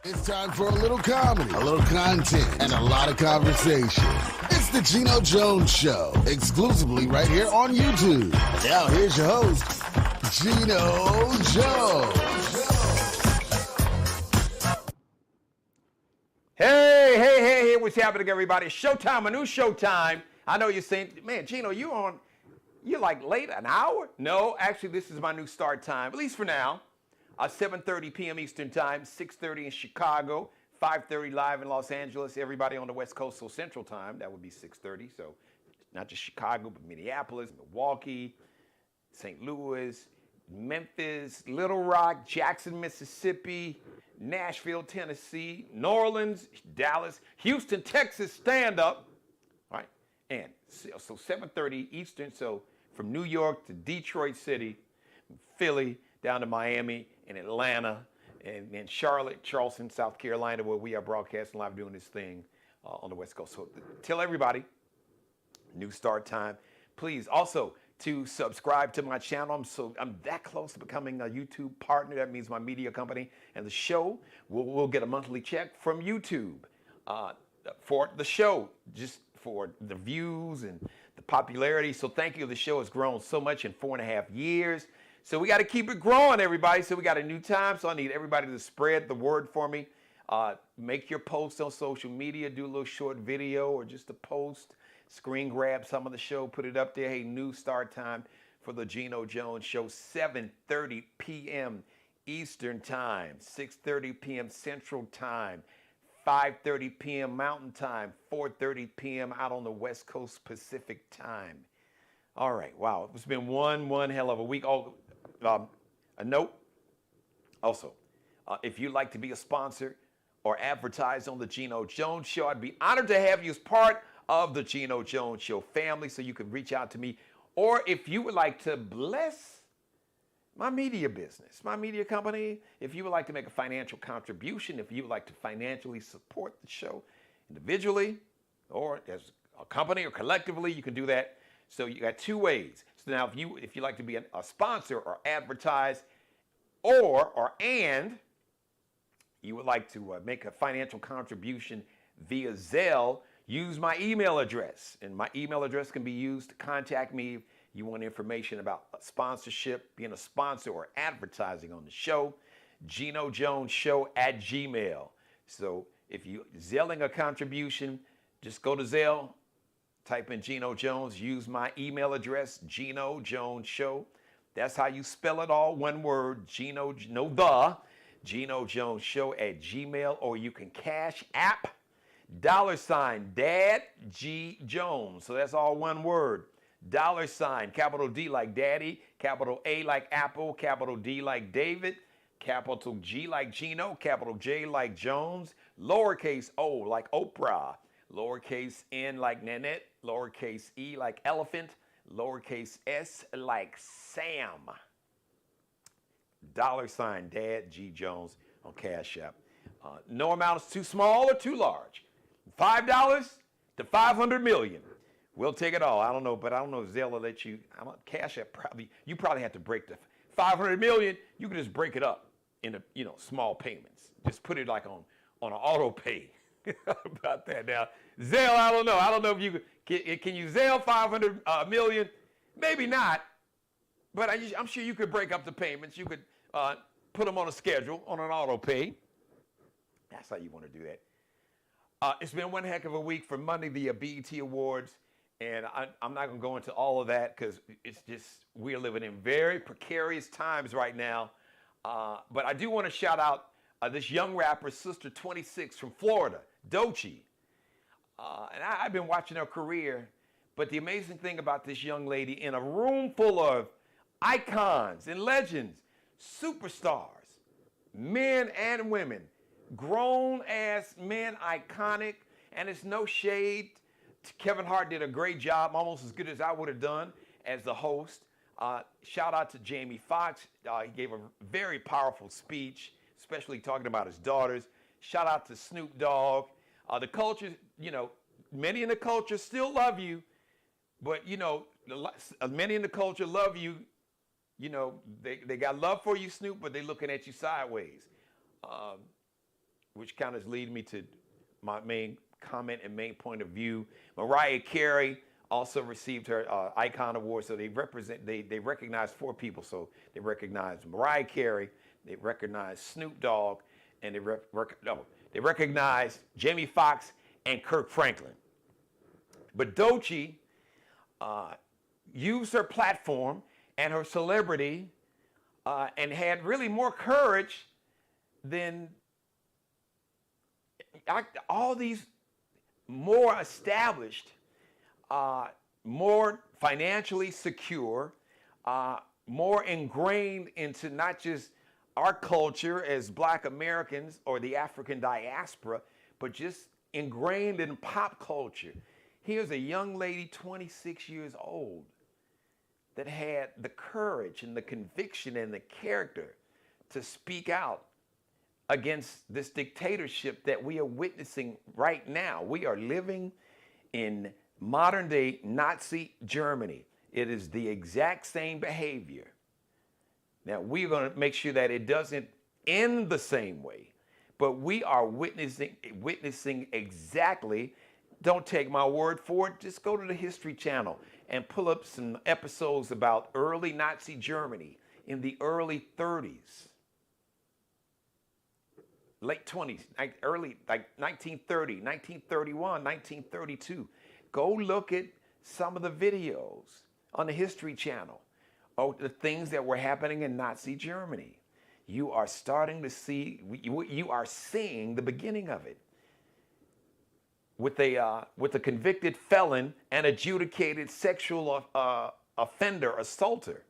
It's time for a little comedy, a little content, and a lot of conversation. It's the Geno Jones Show, exclusively right here on YouTube. Now here's your host, Geno Jones. Hey, what's happening, everybody? Showtime, a new showtime. I know you're saying, man, Geno, you're like late an hour? No, actually, this is my new start time, at least for now. 7:30 p.m. Eastern Time, 6:30 in Chicago, 5:30 live in Los Angeles. Everybody on the West Coast, so Central Time, that would be 6:30. So not just Chicago, but Minneapolis, Milwaukee, St. Louis, Memphis, Little Rock, Jackson, Mississippi, Nashville, Tennessee, New Orleans, Dallas, Houston, Texas, stand up. All right, and so 7:30 Eastern, so from New York to Detroit City, Philly, down to Miami and Atlanta and Charlotte, Charleston, South Carolina, where we are broadcasting live doing this thing on the West Coast. So tell everybody, new start time. Please also to subscribe to my channel. I'm that close to becoming a YouTube partner. That means my media company and the show will get a monthly check from YouTube for the show, just for the views and the popularity. So thank you. The show has grown so much in 4.5 years. So we got to keep it growing, everybody. So we got a new time. So I need everybody to spread the word for me. Make your posts on social media. Do a little short video or just a post. Screen grab some of the show. Put it up there. Hey, new start time for the Geno Jones Show. 7:30 p.m. Eastern Time. 6:30 p.m. Central Time. 5:30 p.m. Mountain Time. 4:30 p.m. out on the West Coast Pacific Time. All right. Wow. It's been one hell of a week. A note also, if you'd like to be a sponsor or advertise on the Geno Jones Show, I'd be honored to have you as part of the Geno Jones Show family, so you can reach out to me. Or if you would like to bless my media business, my media company, if you would like to make a financial contribution, if you would like to financially support the show individually or as a company or collectively, you can do that. So you got two ways. So now if you like to be a sponsor or advertise and you would like to make a financial contribution via Zelle, use my email address. And my email address can be used to contact me if you want information about sponsorship, being a sponsor or advertising on the show. GenoJonesShow@gmail. So if you Zelling a contribution, just go to Zelle. Type in Geno Jones, use my email address, Geno Jones Show. That's how you spell it all, one word, Geno Jones Show@gmail, or you can cash app $Dad G Jones. So that's all one word. $, capital D like Daddy, capital A like Apple, capital D like David, capital G like Geno, capital J like Jones, lowercase o like Oprah, lowercase n like Nanette, lowercase e like elephant, lowercase s like Sam. $, Dad G Jones on Cash App. No amount is too small or too large. $5 to $500 million. We'll take it all. I don't know if Zelle will let you. Cash App you probably have to break the $500 million. You can just break it up into small payments. Just put it like on an auto pay. About that now. Zelle, I don't know. I don't know if you can you Zelle $500 million? Maybe not. But I'm sure you could break up the payments. You could put them on a schedule, on an auto pay. That's how you want to do that. It's been one heck of a week for Monday, the BET Awards. And I'm not going to go into all of that because it's just, we're living in very precarious times right now. But I do want to shout out this young rapper, Sister 26 from Florida, Doechii. And I've been watching her career. But the amazing thing about this young lady, in a room full of icons and legends, superstars, men and women, grown-ass men, iconic, and it's no shade. Kevin Hart did a great job, almost as good as I would have done as the host. Shout out to Jamie Foxx. He gave a very powerful speech, especially talking about his daughters. Shout out to Snoop Dogg. The culture, many in the culture still love you, but, many in the culture love you. They got love for you, Snoop, but they looking at you sideways. which kind of leads me to my main comment and main point of view. Mariah Carey also received her Icon Award. So they recognize 4 people. So they recognize Mariah Carey, they recognize Snoop Dogg, and they recognize Jamie Foxx and Kirk Franklin. But Doechii used her platform and her celebrity and had really more courage than all these more established, more financially secure, more ingrained into not just our culture as Black Americans or the African diaspora, but just ingrained in pop culture. Here's a young lady, 26 years old, that had the courage and the conviction and the character to speak out against this dictatorship that we are witnessing right now. We are living in modern day Nazi Germany. It is the exact same behavior. Now, we're going to make sure that it doesn't end the same way, but we are witnessing exactly. Don't take my word for it. Just go to the History Channel and pull up some episodes about early Nazi Germany in the early 30s, late 20s, early, like 1930, 1931, 1932. Go look at some of the videos on the History Channel of the things that were happening in Nazi Germany. You are starting to see, you are seeing the beginning of it. With a convicted felon and adjudicated sexual offender, assaulter,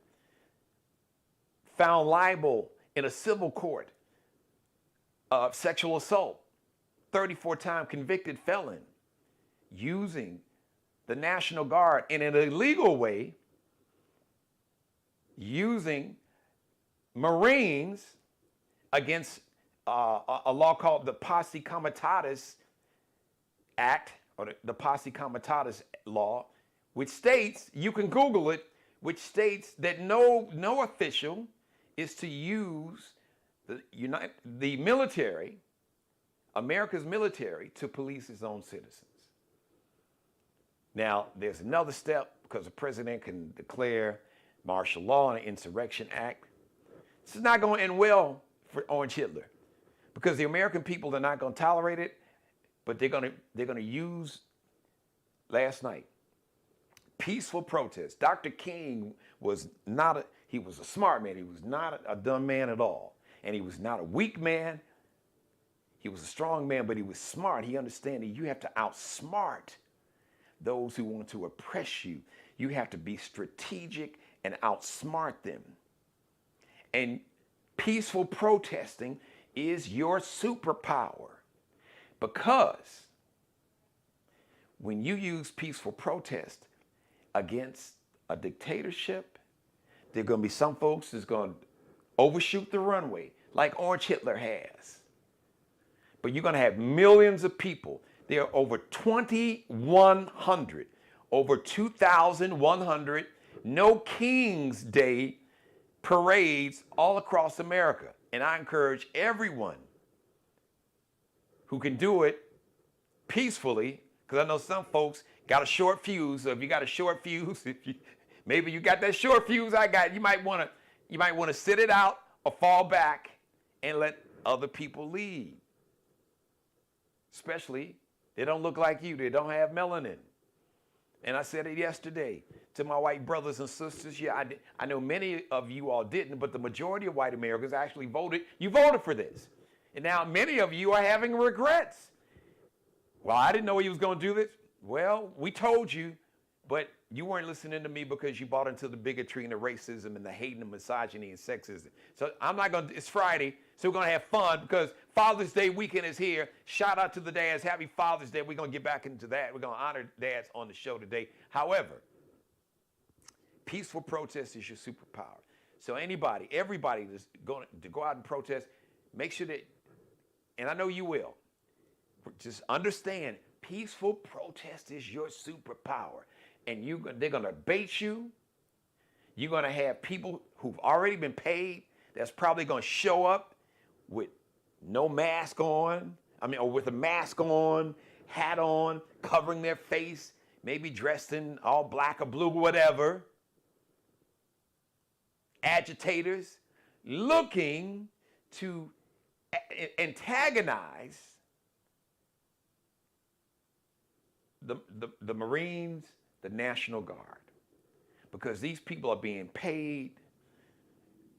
found liable in a civil court of sexual assault, 34-time convicted felon, using the National Guard in an illegal way, using Marines against a law called the Posse Comitatus Act, or the Posse Comitatus Law, which states, you can Google it, which states that no official is to use the military, America's military, to police its own citizens. Now, there's another step, because the president can declare martial law and an insurrection act. This is not going to end well for Orange Hitler, because the American people are not going to tolerate it. But they're going to use, last night, peaceful protest. Dr. King was he was a smart man. He was not a dumb man at all. And he was not a weak man. He was a strong man, but he was smart. He understood that you have to outsmart those who want to oppress you. You have to be strategic and outsmart them. And peaceful protesting is your superpower. Because when you use peaceful protest against a dictatorship, there are going to be some folks that's going to overshoot the runway like Orange Hitler has. But you're going to have millions of people. There are over 2,100, over 2,100 No King's Day parades all across America. And I encourage everyone who can do it peacefully, because I know some folks got a short fuse. So if you got a short fuse, maybe you got that short fuse I got, you might want to sit it out or fall back and let other people lead. Especially, they don't look like you. They don't have melanin. And I said it yesterday to my white brothers and sisters. Yeah, I know many of you all didn't, but the majority of white Americans actually voted. You voted for this. And now many of you are having regrets. Well, I didn't know he was going to do this. Well, we told you, but you weren't listening to me because you bought into the bigotry and the racism and the hate and the misogyny and sexism. So I'm not going to, it's Friday, so we're going to have fun because Father's Day weekend is here. Shout out to the dads. Happy Father's Day. We're going to get back into that. We're going to honor dads on the show today. However, peaceful protest is your superpower. So everybody that's going to go out and protest, make sure that, and I know you will, just understand peaceful protest is your superpower. And they're going to bait you. You're going to have people who've already been paid that's probably going to show up with no mask on, or with a mask on, hat on, covering their face, maybe dressed in all black or blue, whatever. Agitators looking to antagonize the Marines, the National Guard, because these people are being paid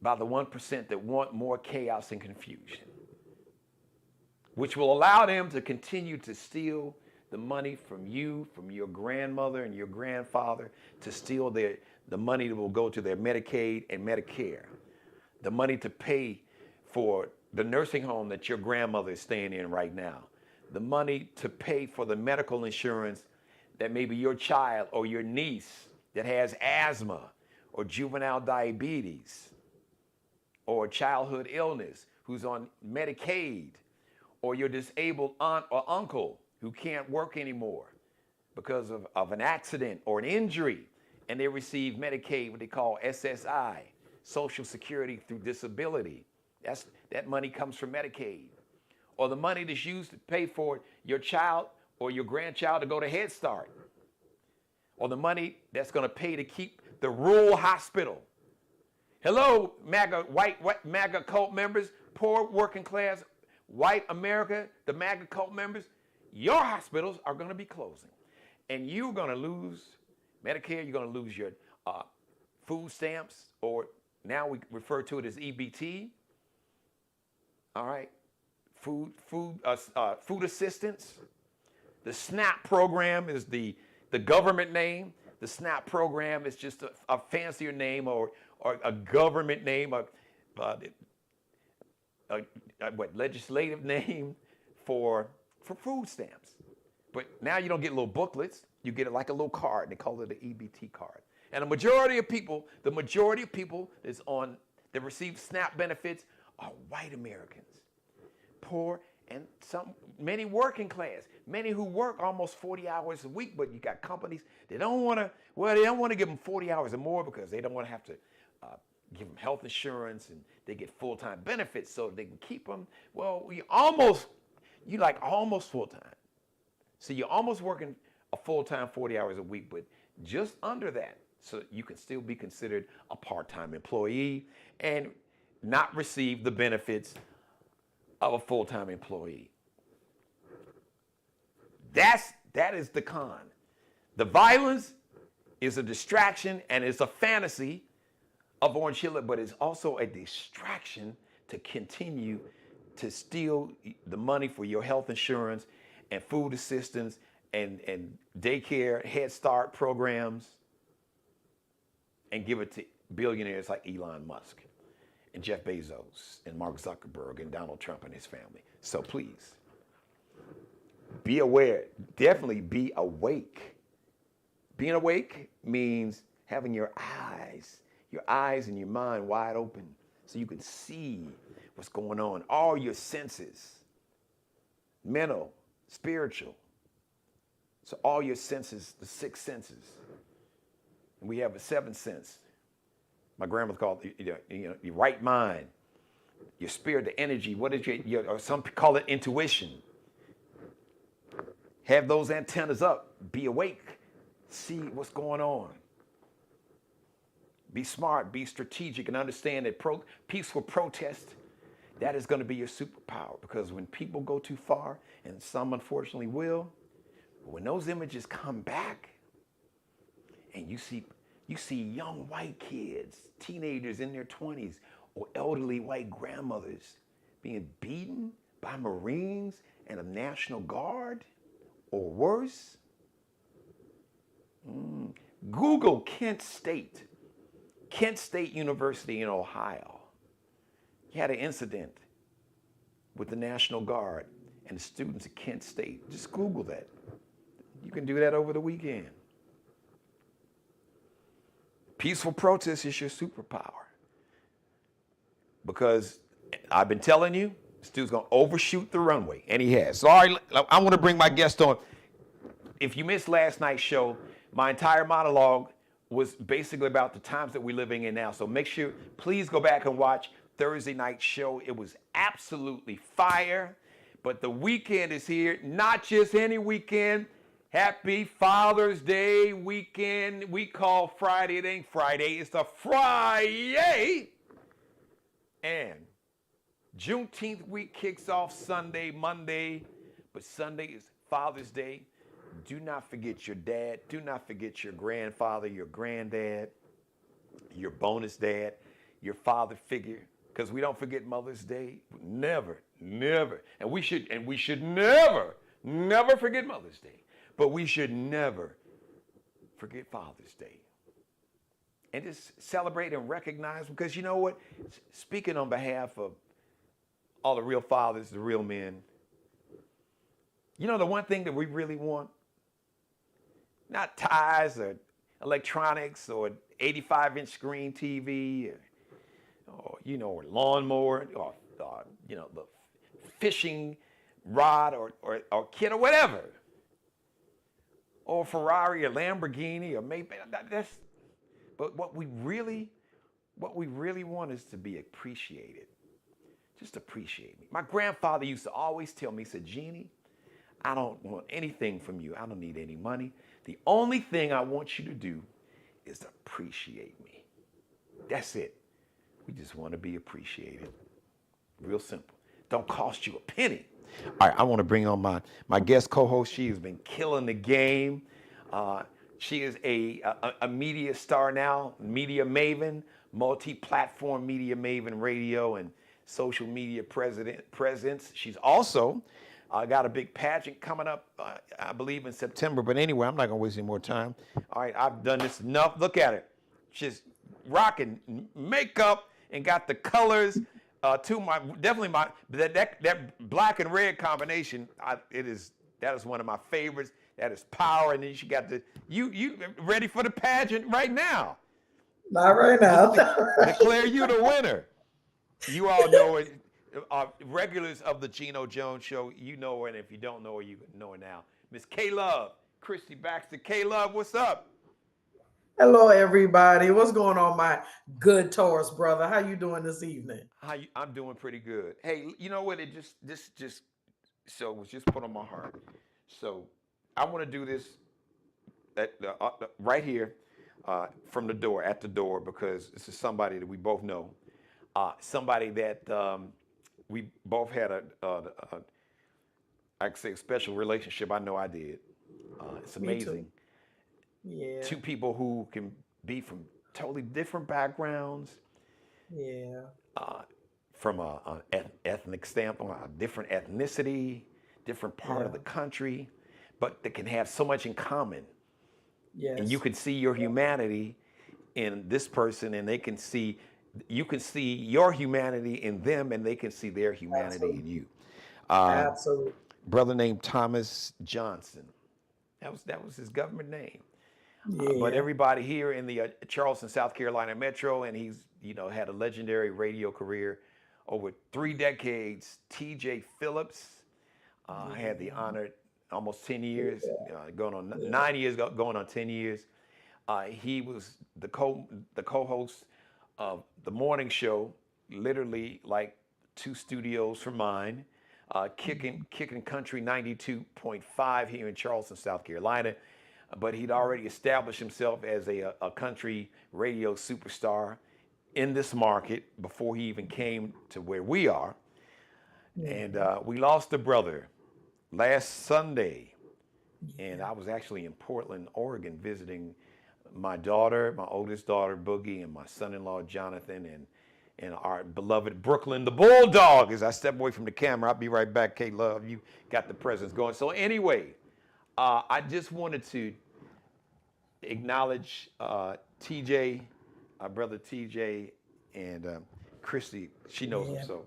by the 1% that want more chaos and confusion, which will allow them to continue to steal the money from you, from your grandmother and your grandfather, to steal the money that will go to their Medicaid and Medicare, the money to pay for the nursing home that your grandmother is staying in right now, the money to pay for the medical insurance that maybe your child or your niece that has asthma or juvenile diabetes or childhood illness who's on Medicaid, or your disabled aunt or uncle who can't work anymore because of an accident or an injury, and they receive Medicaid, what they call SSI, Social Security through disability. That money comes from Medicaid. Or the money that's used to pay for your child or your grandchild to go to Head Start. Or the money that's going to pay to keep the rural hospital. Hello, white MAGA cult members, poor working class, white America, the MAGA cult members, your hospitals are going to be closing. And you're going to lose Medicare, you're going to lose your food stamps, or now we refer to it as EBT. All right, food assistance. The SNAP program is the government name. The SNAP program is just a fancier name or a government name, legislative name for food stamps. But now you don't get little booklets. You get it like a little card. They call it an EBT card. And the majority of people that receive SNAP benefits are white Americans, poor, and many working class, many who work almost 40 hours a week. But you got companies they don't want to give them 40 hours or more because they don't want to have to give them health insurance, and they get full-time benefits so they can keep them. Well, you almost full-time. So you're almost working a full-time 40 hours a week, but just under that, so you can still be considered a part-time employee and not receive the benefits of a full-time employee. That is the con. The violence is a distraction and it's a fantasy of Orange Hill, but it's also a distraction to continue to steal the money for your health insurance and food assistance and daycare, Head Start programs, and give it to billionaires like Elon Musk and Jeff Bezos and Mark Zuckerberg and Donald Trump and his family. So please, be aware. Definitely be awake. Being awake means having your eyes and your mind wide open so you can see what's going on. All your senses, mental, spiritual. So all your senses, the 6 senses. And we have a 7th sense. My grandmother called your right mind, your spirit, the energy. What is or some call it intuition. Have those antennas up. Be awake. See what's going on. Be smart, be strategic, and understand that peaceful protest, that is going to be your superpower. Because when people go too far, and some unfortunately will, when those images come back, and you see young white kids, teenagers in their 20s, or elderly white grandmothers being beaten by Marines and a National Guard, or worse. Google Kent State University in Ohio. You had an incident with the National Guard and the students at Kent State. Just Google that. You can do that over the weekend. Peaceful protest is your superpower. Because I've been telling you, this dude's going to overshoot the runway, and he has. So, all right, I want to bring my guest on. If you missed last night's show, my entire monologue was basically about the times that we're living in now. So make sure, please go back and watch Thursday night show. It was absolutely fire. But the weekend is here, not just any weekend. Happy Father's Day weekend. We call Friday, it ain't Friday, it's the Friday. And Juneteenth week kicks off Sunday, Monday, but Sunday is Father's Day. Do not forget your dad. Do not forget your grandfather, your granddad, your bonus dad, your father figure, because we don't forget Mother's Day. Never, never. And we should never forget Mother's Day. But we should never forget Father's Day. And just celebrate and recognize, because you know what? Speaking on behalf of all the real fathers, the real men, you know the one thing that we really want? Not ties or electronics or 85-inch screen TV or or lawnmower or the fishing rod or kit or whatever. Or Ferrari or Lamborghini or maybe but what we really want is to be appreciated. Just appreciate me. My grandfather used to always tell me, he said, Jeannie, I don't want anything from you. I don't need any money. The only thing I want you to do is appreciate me. That's it. We just want to be appreciated. Real simple. Don't cost you a penny. All right, I want to bring on my guest co-host. She has been killing the game. She is a media star now, media maven, multi-platform media maven, radio and social media presence. She's also got a big pageant coming up, I believe in September. But anyway, I'm not going to waste any more time. All right, I've done this enough. Look at it. She's rocking makeup and got the colors that black and red combination. That is one of my favorites. That is power. And then she got you ready for the pageant right now. Not right now. Declare you the winner. You all know it. Regulars of the Geno Jones Show, you know her, and if you don't know her, you know her now. Miss K-Love, Christy Baxter. K-Love, what's up? Hello, everybody. What's going on, my good Taurus brother? How you doing this evening? I'm doing pretty good. Hey, you know what? This was just put on my heart. So I want to do this right here from the door, at the door, because this is somebody that we both know. Somebody that we both had I could say a special relationship. I know I did. It's amazing. Yeah. Two people who can be from totally different backgrounds. Yeah. From an ethnic standpoint, a different ethnicity, different part of the country, but they can have so much in common. Yes. And you can see your humanity in this person, and you can see your humanity in them, and they can see their humanity in you. Absolutely. Brother named Thomas Johnson. That was his government name. But everybody here in the Charleston, South Carolina metro, and he's had a legendary radio career over 3 decades. T.J. Phillips had the honor almost 10 years, going on 9 years, going on 10 years. He was the co-host of the morning show, literally like 2 studios from mine, kicking country 92.5 here in Charleston, South Carolina. But he'd already established himself as a country radio superstar in this market before he even came to where we are. And we lost a brother last Sunday. And I was actually in Portland, Oregon, visiting my oldest daughter, Boogie, and my son-in-law, Jonathan, and our beloved Brooklyn, the Bulldog. As I step away from the camera, I'll be right back, K-Love. You got the presence going. So anyway, I just wanted to acknowledge TJ, our brother TJ, and Christy. She knows him, so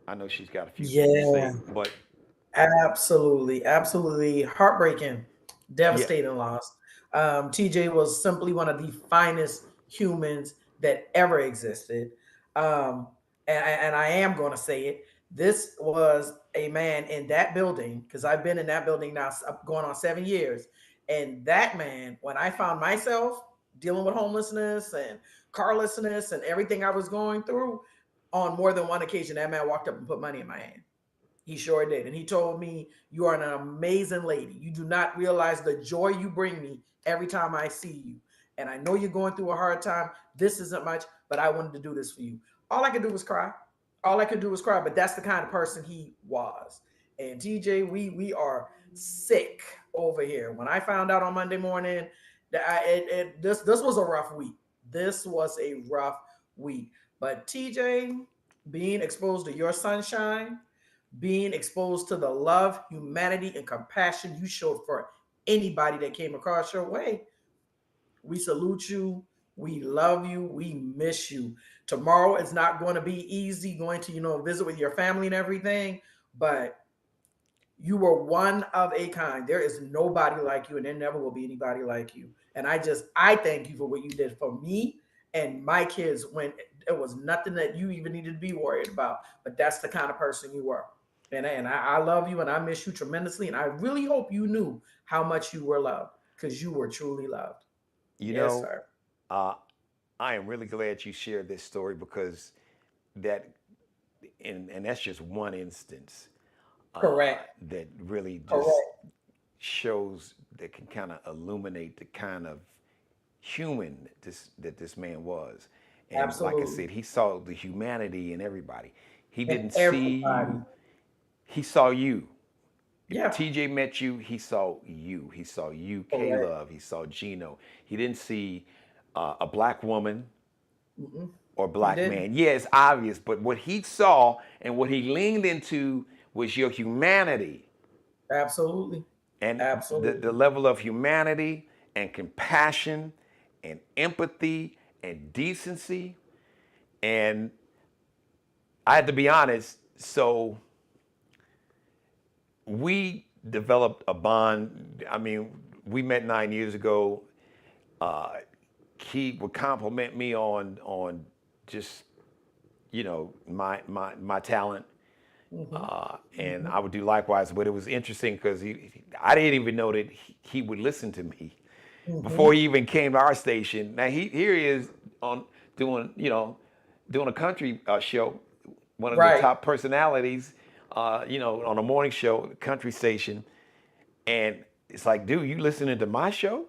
I know she's got a few things to say. But absolutely heartbreaking, devastating loss. TJ was simply one of the finest humans that ever existed. And I am going to say it. This was a man in that building, because I've been in that building now going on 7 years. And that man, when I found myself dealing with homelessness and carlessness and everything I was going through, on more than one occasion, that man walked up and put money in my hand. He sure did. And he told me, "You are an amazing lady. You do not realize the joy you bring me every time I see you. And I know you're going through a hard time. This isn't much, but I wanted to do this for you." All I could do was cry. All I could do was cry. But that's the kind of person he was. And TJ, we are sick over here. When I found out on Monday morning that this was a rough week. This was a rough week. But TJ, being exposed to your sunshine, being exposed to the love, humanity, and compassion you showed for anybody that came across your way. We salute you. We love you. We miss you. Tomorrow is not going to be easy going to, visit with your family and everything, but you were one of a kind. There is nobody like you, and there never will be anybody like you. And I thank you for what you did for me and my kids when it was nothing that you even needed to be worried about. But that's the kind of person you were. And I love you and I miss you tremendously. And I really hope you knew how much you were loved because you were truly loved. You Yes, know, sir. uh, I am really glad you shared this story because that, and that's just one instance Correct. that really just Correct. shows that can kind of illuminate the kind of human that this man was. And like I Absolutely. said, he saw the humanity in everybody. He And didn't see everybody. you, he saw you. If Yeah. TJ met you, he saw you. He saw you, K Correct. Love. He saw Geno. He didn't see a black woman Mm-mm. or He black didn't. man. Yeah, it's obvious, but what he saw and what he leaned into was your humanity Absolutely. and the Absolutely. level of humanity and compassion and empathy and decency. And I had to be honest, so we developed a bond. I mean, we met 9 years ago. Uh, he would compliment me on just my talent, Mm-hmm. and Mm-hmm. I would do likewise. But it was interesting because I didn't even know that he would listen to me Mm-hmm. before he even came to our station. Now here he is on doing doing a country show, one of the Right. top personalities, on a morning show, country station, and it's like, dude, you listening to my show?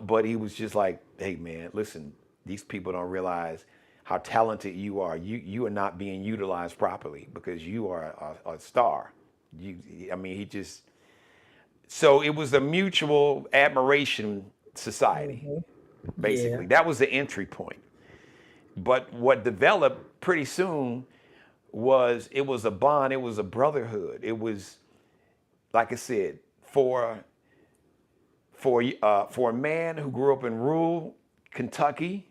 But he was just like, hey man, listen, these people don't realize how talented you are. You are not being utilized properly because you are a star. I mean, he just. So it was a mutual admiration society, Mm-hmm. Yeah. basically. That was the entry point. But what developed pretty soon was it was a bond. It was a brotherhood. It was, like I said, for a man who grew up in rural Kentucky,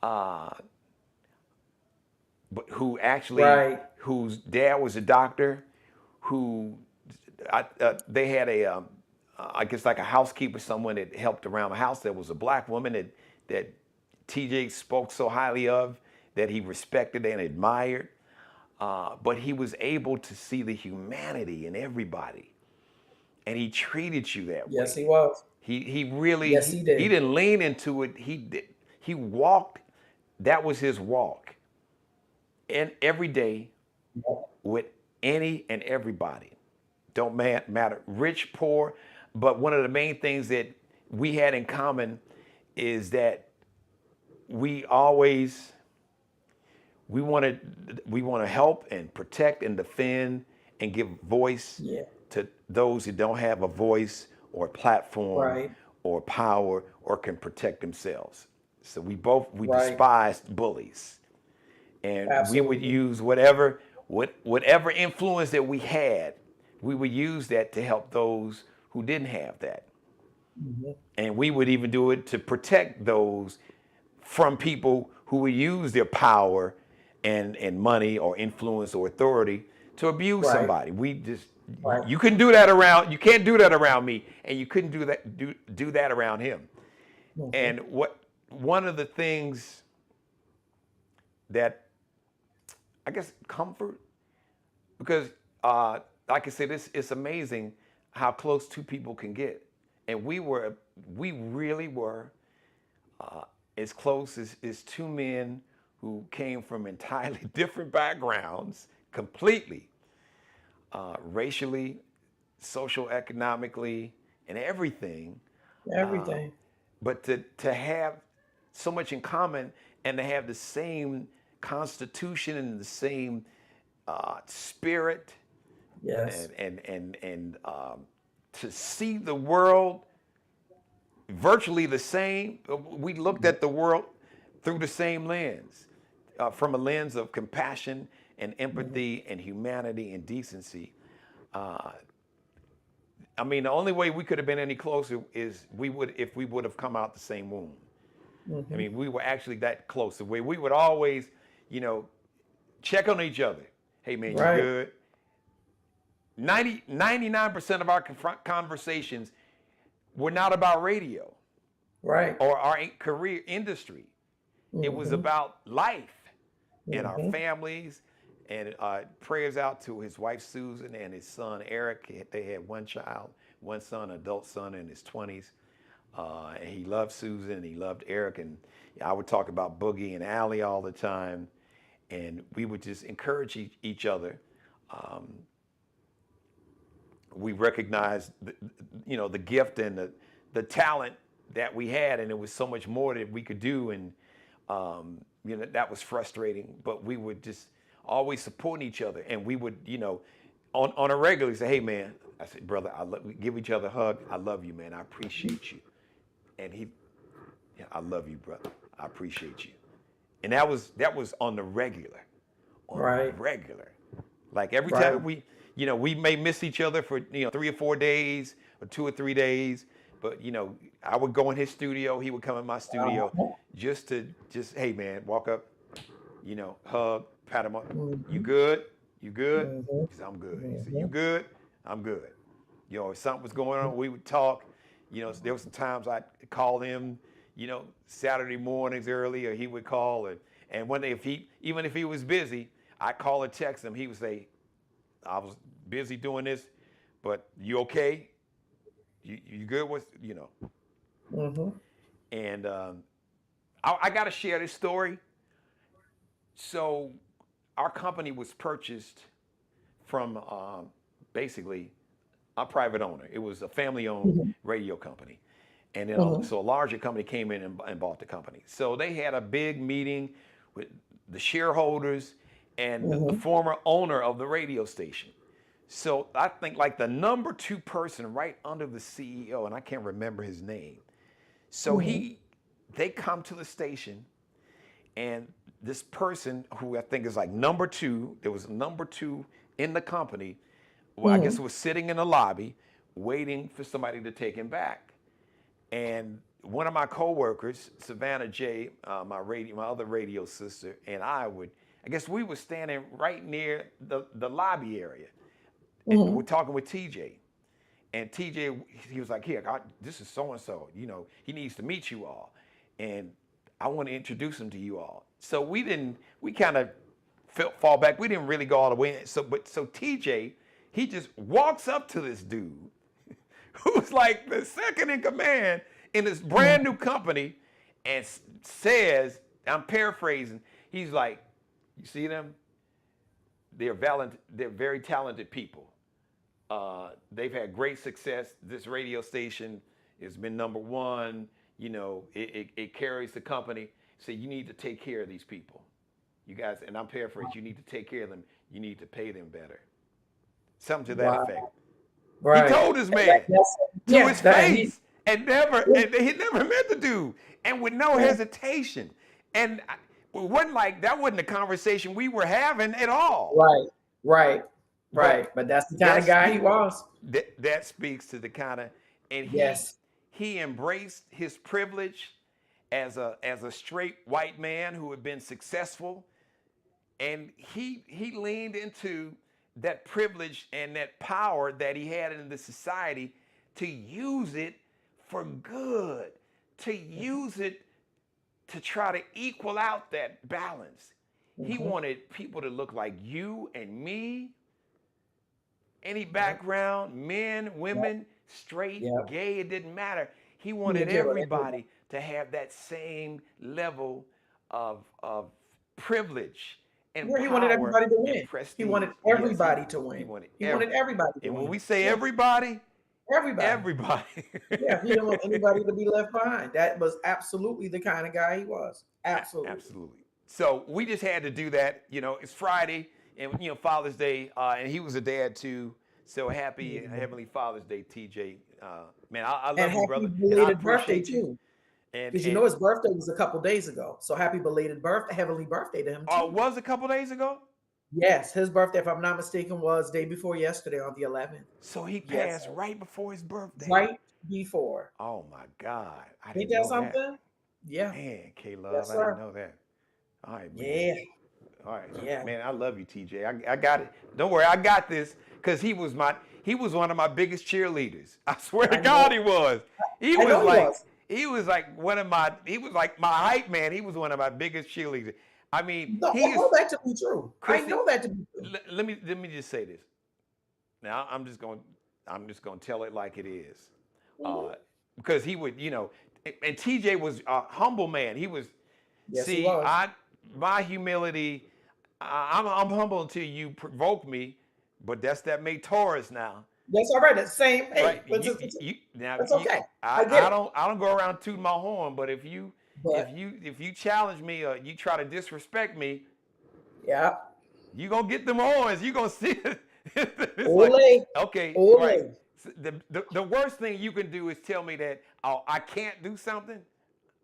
uh, but Right. whose dad was a doctor, who they had I guess like a housekeeper, someone that helped around the house. That was a black woman that TJ spoke so highly of, that he respected and admired. But he was able to see the humanity in everybody, and he treated you that Yes, he way. was. He really Yes, he, he he did. didn't lean into it. He walked. That was his walk, and every day with any and everybody. Don't matter, rich, poor. But one of the main things that we had in common is that we always we want to help and protect and defend and give voice Yeah. to those who don't have a voice or platform Right. or power or can protect themselves. So we Right. despised bullies, and we would Absolutely. use whatever influence that we had, we would use that to help those who didn't have that. Mm-hmm. And we would even do it to protect those from people who would use their power and money or influence or authority to abuse Right. somebody. We just Right. you couldn't do that around you can't do that around me, and you couldn't do that around him. Mm-hmm. And one of the things that I guess comfort, because like I said, it's amazing how close two people can get, and we really were as close as two men who came from entirely different backgrounds, completely, racially, social, economically, and everything. Everything. But to have so much in common and to have the same constitution and the same spirit Yes. and to see the world virtually the same. We looked at the world through the same lens, from a lens of compassion and empathy and humanity and decency. I mean, the only way we could have been any closer is if we would have come out the same womb. I mean, we were actually that close. The way we would always, check on each other. Hey, man, you Right. good? 99% of our conversations were not about radio Right. or our career industry. It was about life and our families. And prayers out to his wife Susan and his son Eric. They had one child, one son, adult son in his 20s. And he loved Susan and he loved Eric. And I would talk about Boogie and Allie all the time. And we would just encourage each other. We recognized the gift and the talent that we had, and it was so much more that we could do. And that was frustrating, but we would just always supporting each other. And we would, on a regular say, hey man, I said, brother, we give each other a hug. I love you, man. I appreciate you. And I love you, brother. I appreciate you. And that was on the regular. Right. Regular. Like every Right. time we may miss each other for 3 or 4 days or 2 or 3 days, but I would go in his studio, he would come in my studio, just hey man, walk up, hug, pat him up. You good? You good? He said, I'm good. He said, you good? I'm good. If something was going on, we would talk. There were some times I'd call him, Saturday mornings early, or he would call, and one day even if he was busy, I'd call or text him. He would say, I was busy doing this, but you okay? You good with, And I got to share this story. So our company was purchased from basically a private owner. It was a family-owned radio company. And then so a larger company came in and bought the company. So they had a big meeting with the shareholders and the former owner of the radio station. So I think like the number 2 person right under the CEO, and I can't remember his name. So they come to the station, and this person who I think is like number 2, there was a number 2 in the company, well, I guess was sitting in the lobby waiting for somebody to take him back. And one of my coworkers, Savannah J, my other radio sister, and I guess we were standing right near the lobby area. And we're talking with TJ. And TJ, he was like, here, this is so-and-so, he needs to meet you all. And I want to introduce him to you all. So we kind of fall back. We didn't really go all the way in. So TJ, he just walks up to this dude who's like the second in command in this brand new company and says, I'm paraphrasing, he's like, you see them? They're very talented people. They've had great success. This radio station has been number 1. It carries the company. So you need to take care of these people. You guys, and I'm paraphrasing, you need to take care of them. You need to pay them better. Something to that effect. Right. He told his man to his face and he never met the dude, and with no hesitation. And it wasn't like that wasn't the conversation we were having at all. Right. But that's the kind of guy he was. That speaks to the kind of, and he embraced his privilege as a straight white man who had been successful, and he leaned into that privilege and that power that he had in the society to use it for good, to use it to try to equal out that balance. He wanted people to look like you and me, any background, men, women, straight, gay, it didn't matter. He wanted everybody to have that same level of privilege and Yeah, he wanted power everybody to and win. He prestige. wanted Yes, everybody to he win. wanted He wanted everybody to and when win. we say Yeah, everybody, everybody. everybody. Yeah, he didn't want anybody to be left behind. That was absolutely the kind of guy he was. Absolutely. Absolutely. So we just had to do that. It's Friday, and Father's Day, and he was a dad too. So happy Mhm. Heavenly Father's Day, TJ. Man, I And love you, happy brother, and I belated birthday appreciate you. too. And Because you know his birthday was a couple days ago. So happy belated birthday, heavenly birthday to him too. was a couple days ago. Yes, his birthday, if I'm not mistaken, was day before yesterday on the 11th. So he Yes, passed sir. right before his birthday. Right before. Oh my God, I Ain't didn't that know that. something? Yeah. Man, K Love, Yes, I didn't sir. know that. All right, man. Yeah. All right, Yeah. man. I love you, TJ. I got it. Don't worry, I got this. Cause he was one of my biggest cheerleaders. I swear to I God, know. he was. He I was know he like was. he was like he was like my hype man. He was one of my biggest cheerleaders. I mean, No, he I is know that to be true. I Chrissy. know that to be true. Let me just say this. Now I'm just gonna tell it like it is, Mhm. because he would, and TJ was a humble man. He was. Yes, he See, was. my humility. I'm humble until you provoke me, but that's that made Taurus now, That's all right. That's same. right? Hey, but Now it's okay. I get I it. don't go around tooting my horn, but But if you challenge me or you try to disrespect me, yeah, you gonna get them horns. You gonna see it. It's like, ole, okay, right. ole. The worst thing you can do is tell me that, oh, I can't do something.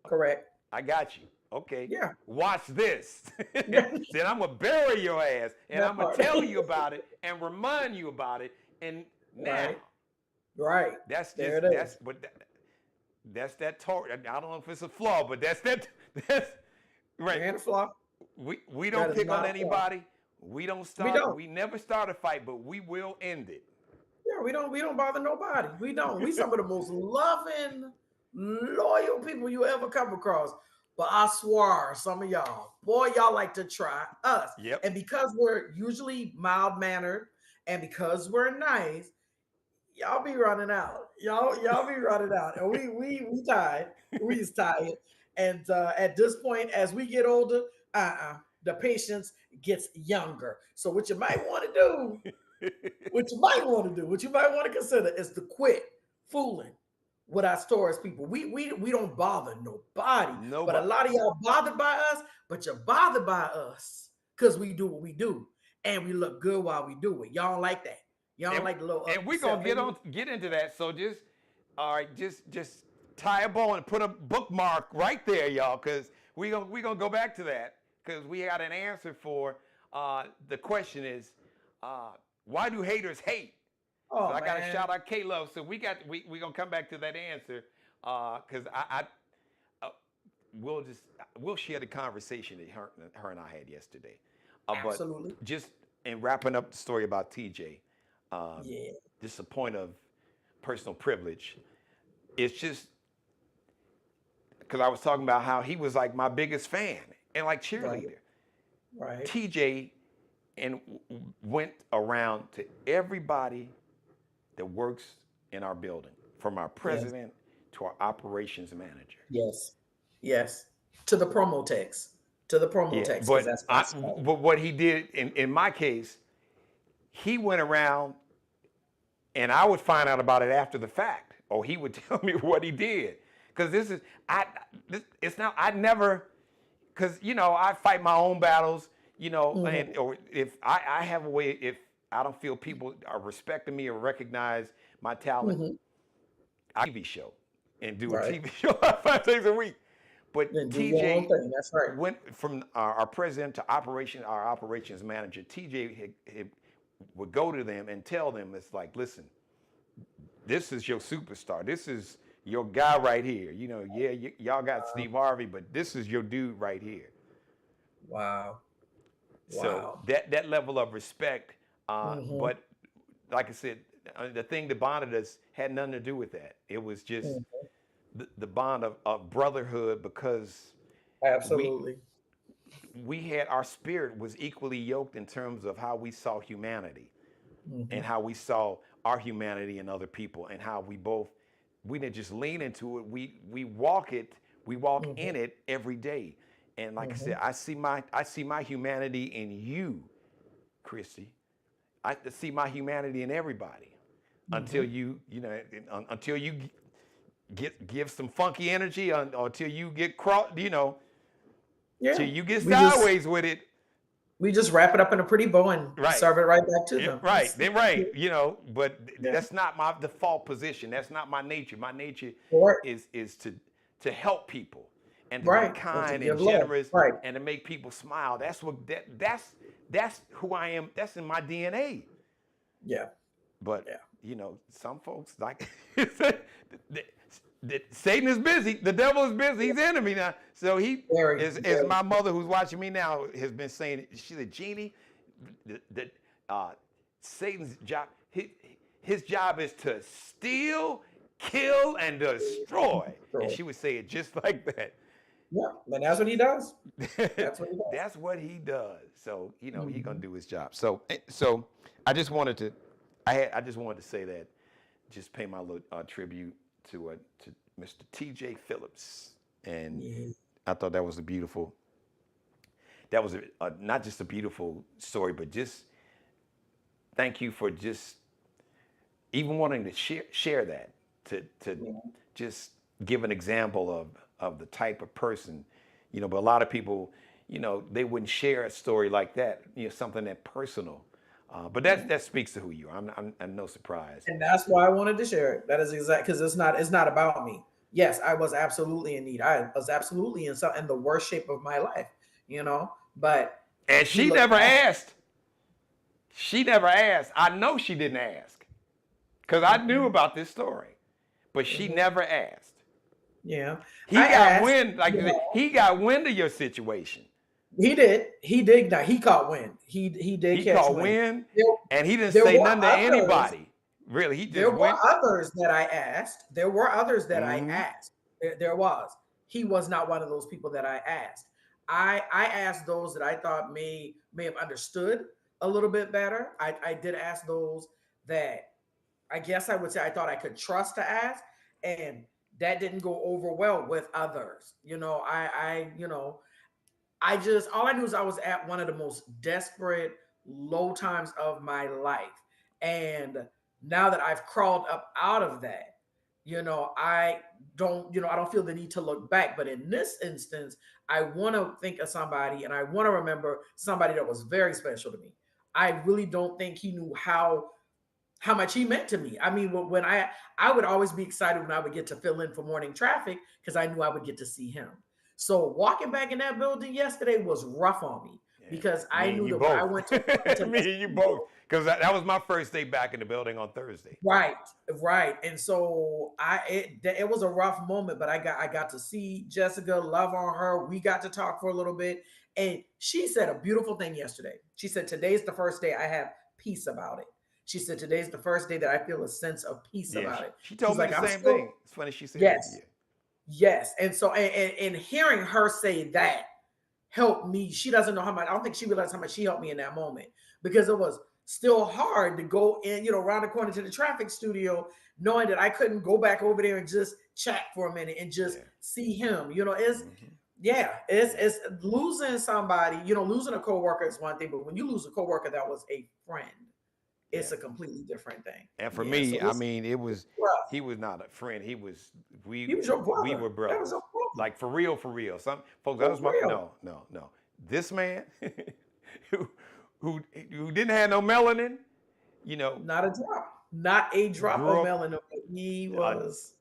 Correct. I got you. Okay. Yeah. Watch this. Yeah. Then I'm gonna bury your ass, and That I'm gonna part. tell you about it and remind you about it. And now Right. Right. that's There just it is. that's that Taurus. I don't know if it's a flaw, but that's that. That's right. And a flaw. We That don't is pick on not a flaw. anybody. We don't We start. don't. We never start a fight, but we will end it. Yeah, we don't bother nobody. We don't. We some of the most loving, loyal people you ever come across. But I swear, some of y'all, boy, y'all like to try us. Yep. And because we're usually mild mannered and because we're nice, y'all be running out. Y'all be running out. And we tired. We is tired. And at this point, as we get older, the patience gets younger. So what you might want to do what you might want to consider is to quit fooling with our stores people. We don't bother nobody, but a Nobody. lot of y'all bothered by us, but you're bothered by us because we do what we do and we look good while we do it. Y'all don't like that. Y'all don't and like the little and we're self. gonna get into that. So just all right, just tie a bow and put a bookmark right there, y'all, because we gonna go back to that because we got an answer for the question is why do haters hate? So Oh I got to man. shout out K Love. So we gonna come back to that answer because uh, we'll share the conversation that her and I had yesterday. But Absolutely. just in wrapping up the story about TJ, um, Yeah. just a point of personal privilege. It's just because I was talking about how he was like my biggest fan and like Right. cheerleader. Right. TJ and went around to everybody that works in our building, from our Yes. president to our operations manager. Yes. Yes. To the promo text. To the promo Yeah, text, because that's what it's called. but what he did in my case, he went around and I would find out about it after the fact, or he would tell me what he did. Because it's not, I never, because, I fight my own battles, Mhm. or if I have a way, if I don't feel people are respecting me or recognize my talent, Mhm. I TV show and do a Right. TV show 5 days a week. But Then do your own TJ thing. That's right. went from our president to our operations manager. TJ would go to them and tell them, it's like, listen, this is your superstar. This is your guy right here. Y'all got Steve Harvey, but this is your dude right here. Wow. So Wow. that level of respect, Hmm. but like I said, the thing that bonded us had nothing to do with that. It was just the bond of brotherhood because we Absolutely. we had our spirit was equally yoked in terms of how we saw humanity and Hmm. how we saw our humanity in other people and how we didn't just lean into it. We walk it. We walk Hmm. in it every day. And like I said, I see my humanity in you, Christy. I see my humanity in everybody until until you give some funky energy, until you get till you get sideways with it. We just wrap it up in a pretty bow and serve it right back to them. Right, but that's not my default position. That's not my nature. My nature is to help people and to be kind and generous and to make people smile. That's who I am. That's in my DNA. Yeah. But some folks like Satan is busy. The devil is busy. He's enemy now. So as my mother who's watching me now has been saying, she said, Jeannie, Satan's job, his job is to steal, kill, and destroy. And she would say it just like that. Yeah, and that's what he does. That's what he does. So, he's gonna do his job. So I just wanted to say that, just pay my little tribute to Mr. T.J. Phillips, and I thought that was not just a beautiful story, but just thank you for just even wanting to share that, to just give an example of the type of person, but a lot of people, they wouldn't share a story like that, something that personal. But that speaks to who you are. I'm no surprise. And that's why I wanted to share it. That is because it's not about me. Yes, I was absolutely in need. I was absolutely in the worst shape of my life, But she never asked. She never asked. I know she didn't ask, because I knew about this story, but she never asked. Yeah, he got wind. Like he got wind of your situation. He did. Now he caught wind. He did. He catch caught wind, and he didn't say nothing to anybody. Really, he just there went. were others that I asked. There were others that I asked. There was. He was not one of those people that I asked. I asked those that I thought may have understood a little bit better. I did ask those that I guess I would say I thought I could trust to ask, and that didn't go over well with others. I just, all I knew is I was at one of the most desperate, low times of my life. And now that I've crawled up out of that, I don't feel the need to look back. But in this instance, I want to think of somebody, and I want to remember somebody that was very special to me. I really don't think he knew how much he meant to me. I mean, when I would always be excited when I would get to fill in for morning traffic, because I knew I would get to see him. So walking back in that building yesterday was rough on me, because I knew that when I went to me and you both, because that was my first day back in the building on Thursday. Right. And so it was a rough moment, but I got to see Jessica, love on her. We got to talk for a little bit, and she said a beautiful thing yesterday. She said, "Today's the first day I have peace about it." She said, "Today's the first day that I feel a sense of peace about it." She told me the same thing. It's funny she said yes. that. Yes. And so, and hearing her say that helped me. She doesn't know how much, I don't think she realized how much she helped me in that moment, because it was still hard to go in, around the corner to the traffic studio, knowing that I couldn't go back over there and just chat for a minute and just see him. It's losing somebody, losing a coworker is one thing, but when you lose a coworker that was a friend, it's a completely different thing. And for me, I mean, he was not a friend. We were brothers. Like for real. Some folks, that was no. This man who didn't have no melanin, not a drop of melanin. He was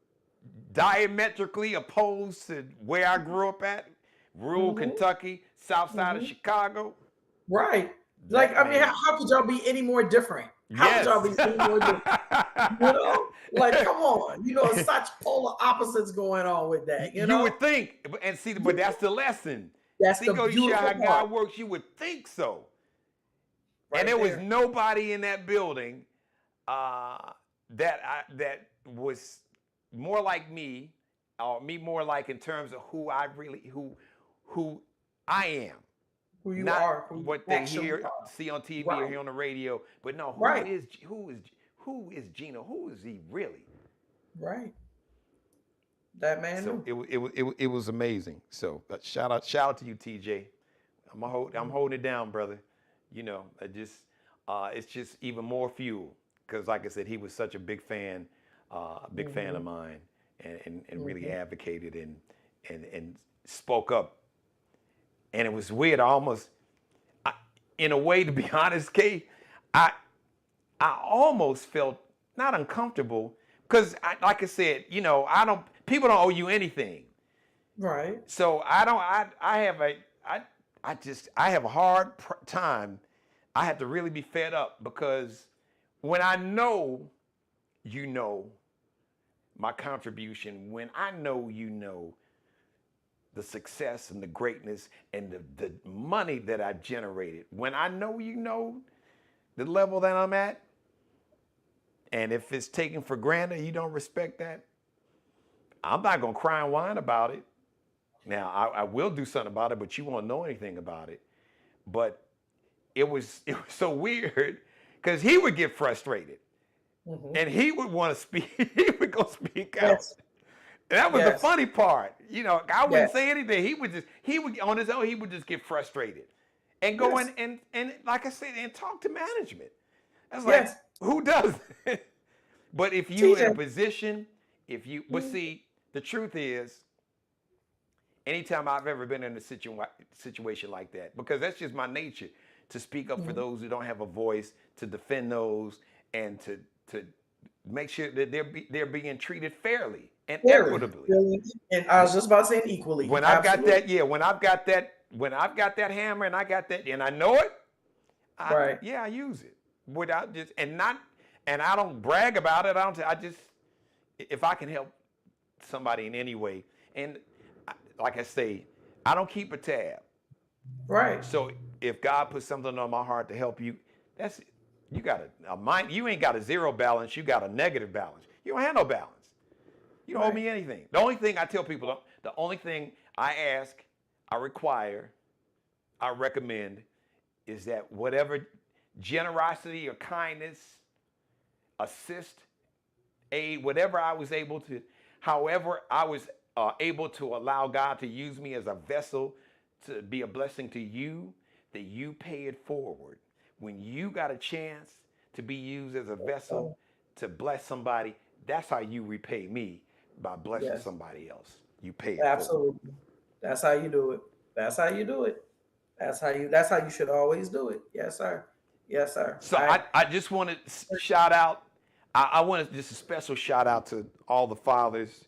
diametrically opposed to where I grew up at, rural Kentucky, south side of Chicago. Right. Like, I mean, how could y'all be any more different? How could y'all be any more different? Like, come on. Such polar opposites going on with that. You would think, and see, but that's the lesson. That's the beautiful how part. God works. You would think so. Right, and there was nobody in that building that was more like me, or me more like in terms of who I am. Who you not are, what they see on TV or hear on the radio, but no, who is Geno? Who is he really? Right. That man So knew. it was amazing. So shout out to you, TJ. I'm holding it down, brother. You know, it's just even more fuel because, like I said, he was such a big fan of Mm-hmm. mine, and really Mm-hmm. advocated and spoke up. And it was weird. I almost, I, in a way, to be honest, Kay, I I almost felt not uncomfortable because, like I said, you know, people don't owe you anything. Right. So I don't. I have a. I have a hard time. I have to really be fed up because when I know, you know, my contribution. When I know, you know, the success and the greatness and the money that I've generated. When I know, you know, the level that I'm at, and if it's taken for granted, you don't respect that. I'm not gonna cry and whine about it. Now I will do something about it, but you won't know anything about it. But it was so weird because he would get frustrated Mm-hmm. and he would want to speak. He would go speak out. Yes. And that was the Yes. funny part. You know, I wouldn't Yes. say anything. He would on his own. He would just get frustrated and go in Yes. and like I said, and talk to management. I was like, Yes. who does? But if you in a TJ. position, but Mm-hmm. see, the truth is, anytime I've ever been in a situation like that, because that's just my nature to speak up for Mm-hmm. those who don't have a voice, to defend those, and to make sure that they're being treated fairly and Very. equitably. Really. And I was just about saying equally. When I've got Absolutely. that, yeah, when I've got that hammer and I got that, and I know it, Right. I use it without just and I don't brag about it. I just if I can help somebody in any way, and like I say, I don't keep a tab. Right. So if God puts something on my heart to help you, that's you got a mind. You ain't got a zero balance. You got a negative balance. You don't have no balance. You don't owe Right. me anything. The only thing I tell people, the only thing I ask, I require, I recommend, is that whatever generosity or kindness, assist, aid, whatever I was able to, however I was able to allow God to use me as a vessel to be a blessing to you, that you pay it forward. When you got a chance to be used as a vessel So, to bless somebody, that's how you repay me by blessing yes. somebody else. You pay it forward. Absolutely. That's how you do it. That's how you do it. That's how you should always do it. Yes, sir. Yes, sir. So I just want to shout out. I want just a special shout out to all the fathers,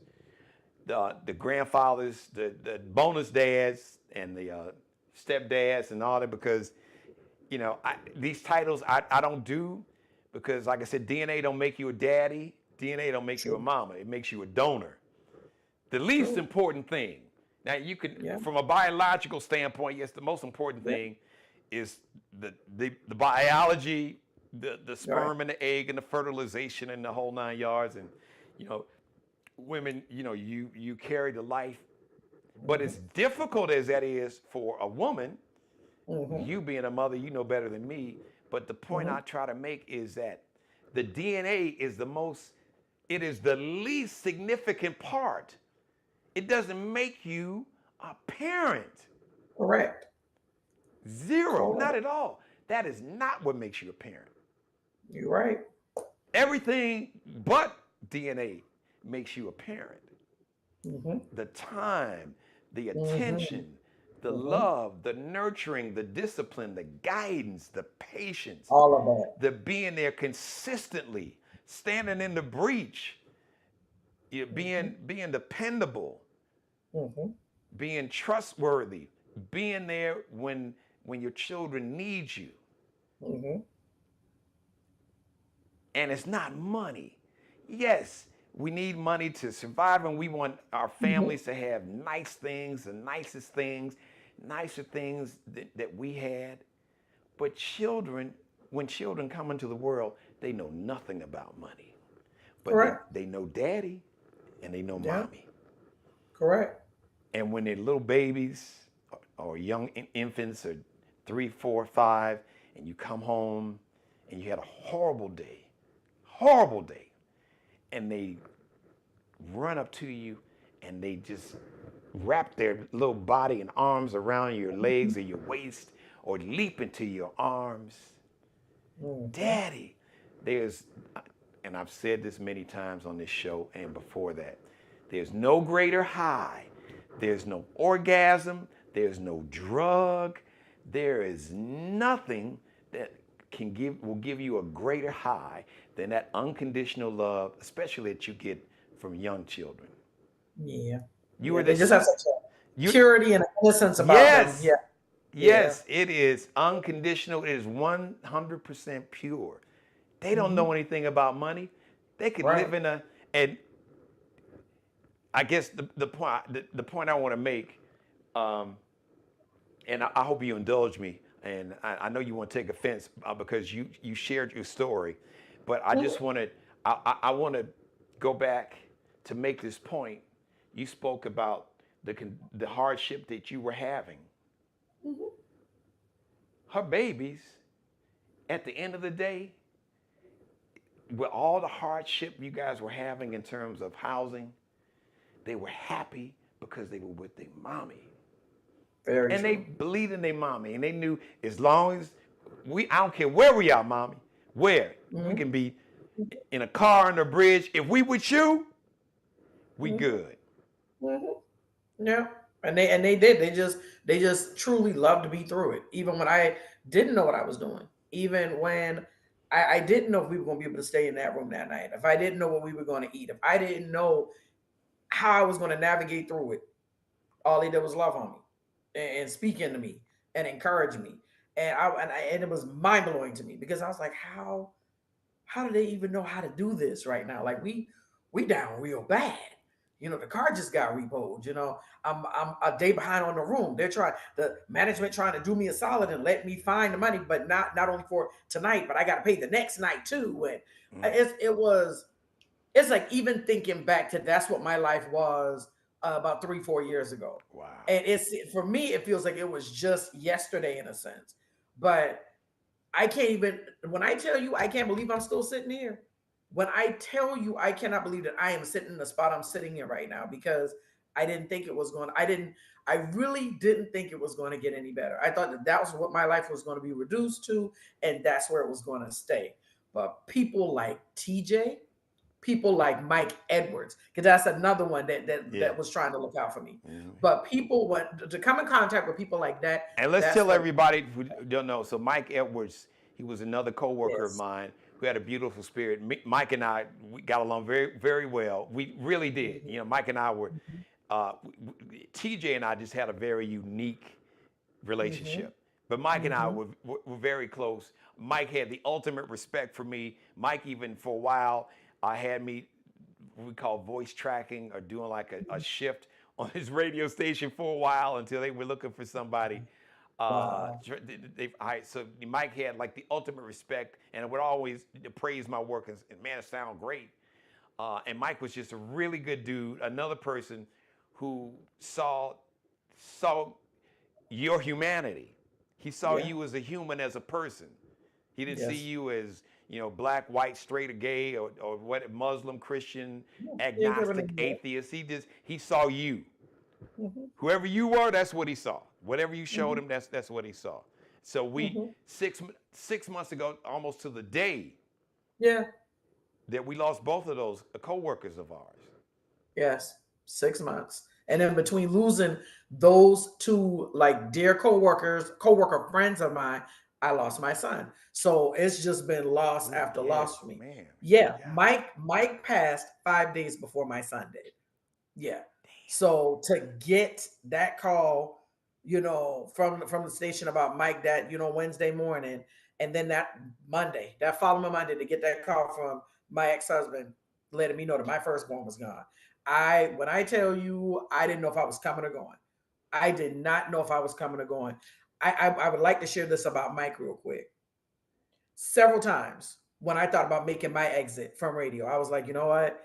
the grandfathers, the bonus dads, and the stepdads, and all that, because you know these titles I don't do because, like I said, DNA don't make you a daddy. DNA don't make you a True. mama. It makes you a donor. The least True. important thing. Now you can, Yeah. from a biological standpoint, yes, the most important Yeah. thing is the biology, the All right. sperm and the egg and the fertilization and the whole nine yards. And you know, women, you know, you carry the life. But Mm-hmm. as difficult as that is for a woman, Mm-hmm. you being a mother, you know better than me. But the point Mm-hmm. I try to make is that the DNA is it is the least significant part. It doesn't make you a parent. Correct. Zero, not Correct. at all. That is not what makes you a parent. You're right. Everything but DNA makes you a parent. Mm-hmm. The time, the Mm-hmm. attention, the Mm-hmm. love, the nurturing, the discipline, the guidance, the patience, All of that. the being there consistently, standing in the breach, Mm-hmm. being dependable, Mm-hmm. being trustworthy, being there when your children need you. Mm-hmm. And it's not money. Yes, we need money to survive, and we want our Mm-hmm. families to have nice things, the nicest things, nicer things that we had. But when children come into the world, they know nothing about money. But Correct. they know daddy and they know Yeah. mommy. Correct. And when they're little babies or young infants or 3, 4, 5, and you come home and you had a horrible day, and they run up to you and they just wrap their little body and arms around your legs or your waist or leap into your arms. Mhm. Daddy, there's, and I've said this many times on this show and before that, there's no greater high. There's no orgasm. There's no drug. There is nothing that will give you a greater high than that unconditional love, especially that you get from young children. Yeah. You Yeah. are They just have this. such a You purity and innocence about them. Yeah. yes, Yeah. yes. It is unconditional. It is 100% pure. They don't Hmm. know anything about money. They could Right. live in a and I guess the point I want to make, um, and I hope you indulge me, and I know you want to take offense because you shared your story, but I Mhm. just wanted I want to go back to make this point. You spoke about the hardship that you were having. Mhm. Her babies, at the end of the day, with all the hardship you guys were having in terms of housing, they were happy because they were with their mommy. Very And they true. believed in their mommy. And they knew as long as I don't care where we are, mommy, where. We Hmm. can be in a car on the bridge. If we with you, we Hmm. good. Hmm. Yeah. And they did. They just truly loved me through it. Even when I didn't know what I was doing. Even when I didn't know if we were going to be able to stay in that room that night. If I didn't know what we were going to eat. If I didn't know how I was going to navigate through it. All he did was love on me and speak into me and encourage me. And it was mind blowing to me because I was like, how do they even know how to do this right now? Like we down real bad. The car just got repoed. I'm a day behind on the room. The management trying to do me a solid and let me find the money, but not only for tonight, but I got to pay the next night too. And Mm, it's like even thinking back to that's what my life was about 3-4 years ago. wow. And it's for me, it feels like it was just yesterday in a sense. But I can't even, when I tell you I can't believe I'm still sitting here. When I tell you I cannot believe that I am sitting in the spot I'm sitting in right now because I didn't think it was going, I really didn't think it was going to get any better. I thought that was what my life was going to be reduced to, and that's where it was going to stay. But people like TJ, people like Mike Edwards, because that's another one Yeah. that was trying to look out for me. Mhm. But people want to come in contact with people like that. And let's That's tell what. everybody who don't know. So Mike Edwards, he was another coworker of Yes. mine who had a beautiful spirit. Mike and I, we got along very, very well. We really did. Mhm. Mike and I were, Mhm. TJ and I just had a very unique Mhm. relationship. But Mike and I Mhm. were very close. Mike had the ultimate respect for me. Mike, even for a while, had me what we call voice tracking or doing like a shift on his radio station for a while until they were looking for somebody. Wow. So Mike had like the ultimate respect and would always praise my work and man, it sounded great. And Mike was just a really good dude, another person who saw your humanity. He saw Yeah. you as a human, as a person. He didn't see Yes. you as black, white, straight, or gay, or what Muslim, Christian, Yeah. He ain't giving agnostic, it. atheist. He saw you. Mhm. Whoever you were, that's what he saw. Whatever you showed Mhm. him, that's what he saw. So we Mhm. 6 months ago, almost to the day Yeah. that we lost both of those co-workers of ours. Yes. 6 months. And in between losing those two like dear coworker friends of mine, I lost my son. So it's just been loss Oh after yeah, loss for me. man. Yeah, Yeah. Mike passed 5 days before my son did. Yeah. So to get that call, from the station about Mike that, Wednesday morning, and then that Monday, that following Monday, to get that call from my ex-husband letting me know that my firstborn was gone. When I tell you, I didn't know if I was coming or going. I did not know if I was coming or going. I would like to share this about Mike real quick. Several times when I thought about making my exit from radio, I was like, you know what?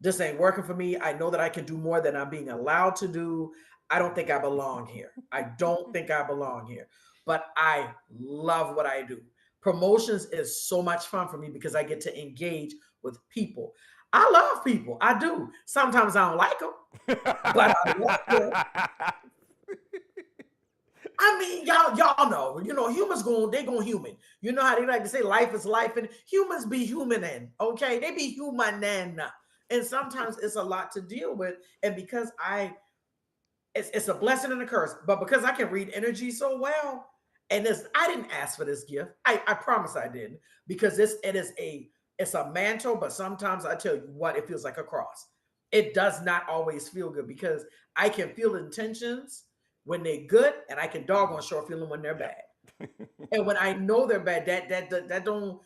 This ain't working for me. I know that I can do more than I'm being allowed to do. I don't think I belong here. I don't think I belong here. But I love what I do. Promotions is so much fun for me because I get to engage with people. I love people. I do. Sometimes I don't like them, but I love them. I mean, y'all know, humans they going human. You know how they like to say life is life, and humans be human, and okay, they be human, and sometimes it's a lot to deal with, and because it's a blessing and a curse, but because I can read energy so well, and I didn't ask for this gift. I promise I didn't, because it's a mantle, but sometimes I tell you what, it feels like a cross. It does not always feel good because I can feel intentions when they're good, and I can doggone sure feel them when they're bad. And when I know they're bad, that don't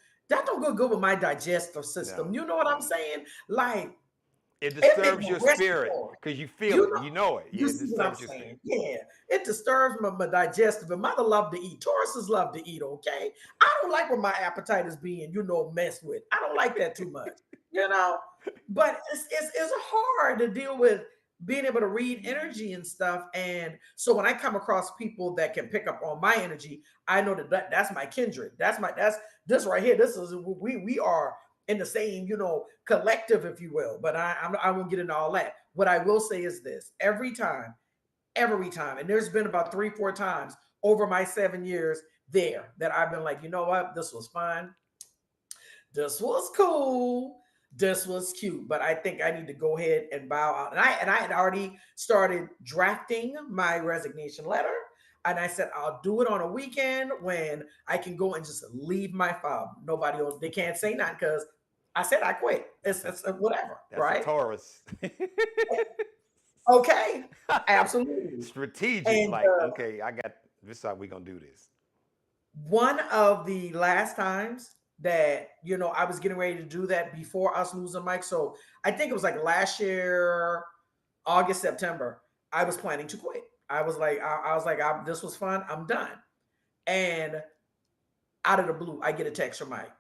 go good with my digestive system. No, You know what I'm no. saying? Like It it make disturbs my your spirit respiratory. because you feel You it. know, You know it. you Yeah, it see what I'm disturbs your spirit. saying? Yeah, it disturbs my digestive. And mother love to eat. Tauruses love to eat. Okay, I don't like when my appetite is being messed with. I don't like that too much. You know, but it's hard to deal with being able to read energy and stuff. And so when I come across people that can pick up on my energy, I know that's my kindred. That's this right here. This is we are in the same collective, if you will. But I won't get into all that. What I will say is this: every time, and there's been about 3-4 times over my 7 years there that I've been like, you know what, this was fun, this was cool, this was cute, but I think I need to go ahead and bow out. And I had already started drafting my resignation letter. And I said, I'll do it on a weekend when I can go and just leave my file. Nobody else, they can't say nothing because I said I quit. It's whatever, That's a right? Taurus. Okay, absolutely. Strategic. And Like, okay, I got this. How we gonna do this? one of the last times that I was getting ready to do that before us losing Mike. So I think it was like last year, August, September. I was planning to quit. I was like, this was fun. I'm done. And out of the blue, I get a text from Mike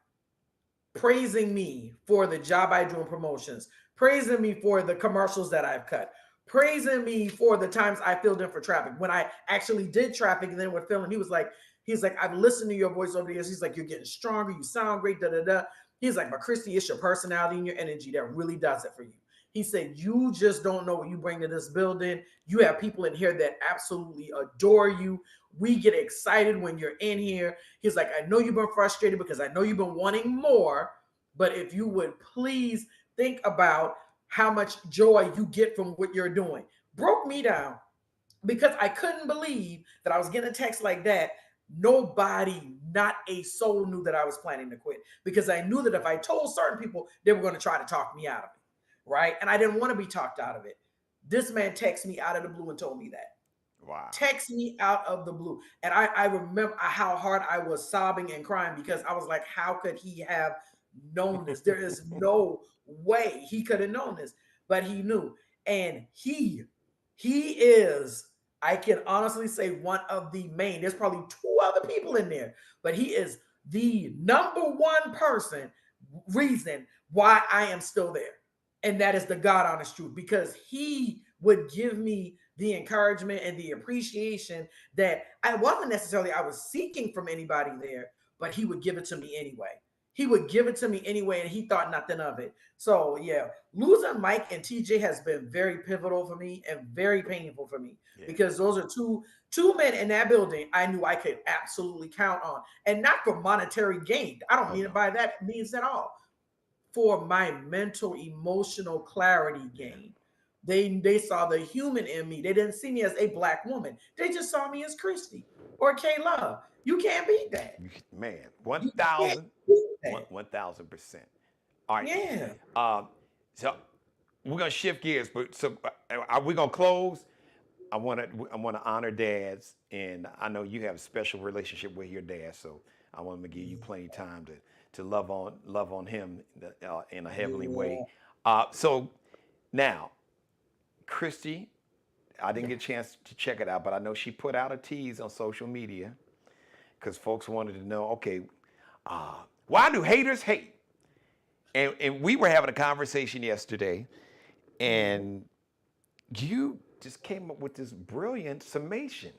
praising me for the job I do in promotions, praising me for the commercials that I've cut, praising me for the times I filled in for traffic. When I actually did traffic and then would fill in, he's like, I've listened to your voice over the years. He's like, you're getting stronger, you sound great, da da da. He's like, but Christy, it's your personality and your energy that really does it for you. He said, you just don't know what you bring to this building. You have people in here that absolutely adore you. We get excited when you're in here. He's like, I know you've been frustrated because I know you've been wanting more, but if you would please think about how much joy you get from what you're doing. Broke me down because I couldn't believe that I was getting a text like that. Nobody, not a soul, knew that I was planning to quit because I knew that if I told certain people, they were going to try to talk me out of it. Right. And I didn't want to be talked out of it. This man texted me out of the blue and told me that. Wow. Text me out of the blue. And I remember how hard I was sobbing and crying because I was like, how could he have known this? There is no way he could have known this, but he knew. And he is, I can honestly say, one of the main, there's probably 2 other people in there, but he is the number one reason why I am still there. And that is the God honest truth, because he would give me the encouragement and the appreciation that I was seeking from anybody there, but he would give it to me anyway. He would give it to me anyway, and he thought nothing of it. So yeah, losing Mike and TJ has been very pivotal for me and very painful for me, because those are two men in that building I knew I could absolutely count on, and not for monetary gain. I don't mean it by that means at all. For my mental, emotional clarity gain. They saw the human in me. They didn't see me as a Black woman. They just saw me as Christy or K Love. You can't beat that. Man, You can't beat that. 1,000%. All right. Yeah. So we're gonna shift gears, but so are we gonna close? I want to honor dads, and I know you have a special relationship with your dad, so I want to give you plenty of time to love on him in a heavenly way. So now, Christy, I didn't get a chance to check it out, but I know she put out a tease on social media because folks wanted to know, okay, why do haters hate? And we were having a conversation yesterday, and you just came up with this brilliant summation.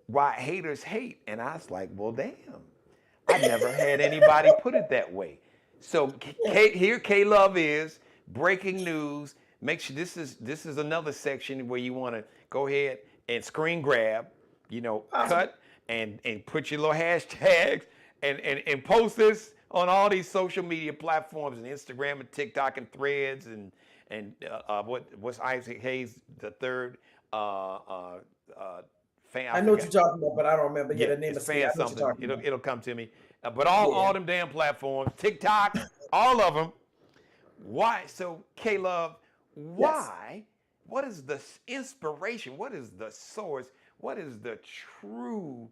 Why haters hate. And I was like, well, damn. I never had anybody put it that way. So here K-Love is breaking news. Make sure this is another section where you want to go ahead and screen grab, Possible. cut and put your little hashtags and post this on all these social media platforms and Instagram and TikTok and Threads what's Isaac Hayes the third fan? I I know what forgot. you're talking about, but I don't remember. Yeah, Yeah, the name it's of state. I fan know what you're something. talking about. It'll come to me. But all Yeah. them damn platforms, TikTok, all of them. Why? So K Love, Yes. why? What is the inspiration? What is the source? What is the true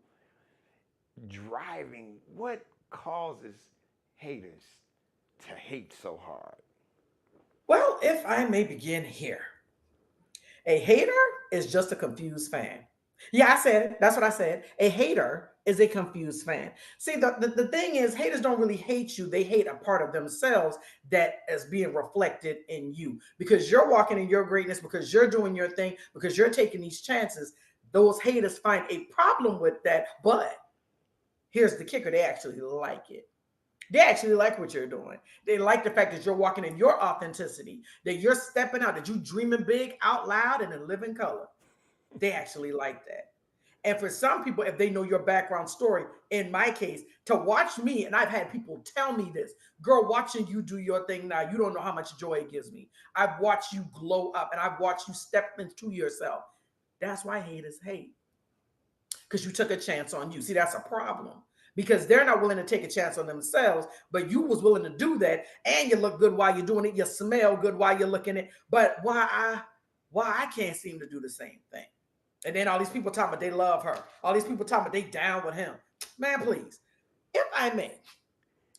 driving? What causes haters to hate so hard? Well, if I may begin here, a hater is just a confused fan. Yeah, I said it. That's what I said. A hater is a confused fan. See, the thing is, haters don't really hate you. They hate a part of themselves that is being reflected in you because you're walking in your greatness, because you're doing your thing, because you're taking these chances. Those haters find a problem with that. But here's the kicker, they actually like it. They actually like what you're doing. They like the fact that you're walking in your authenticity, that you're stepping out, that you're dreaming big out loud and in living color. They actually like that. And for some people, if they know your background story, in my case, to watch me, and I've had people tell me this, girl, watching you do your thing now, you don't know how much joy it gives me. I've watched you glow up and I've watched you step into yourself. That's why haters hate, because you took a chance on you. See, that's a problem because they're not willing to take a chance on themselves, but you was willing to do that, and you look good while you're doing it. You smell good while you're looking it. But why I can't seem to do the same thing? And then all these people talking about they love her. All these people talking about they down with him. Man, please, if I may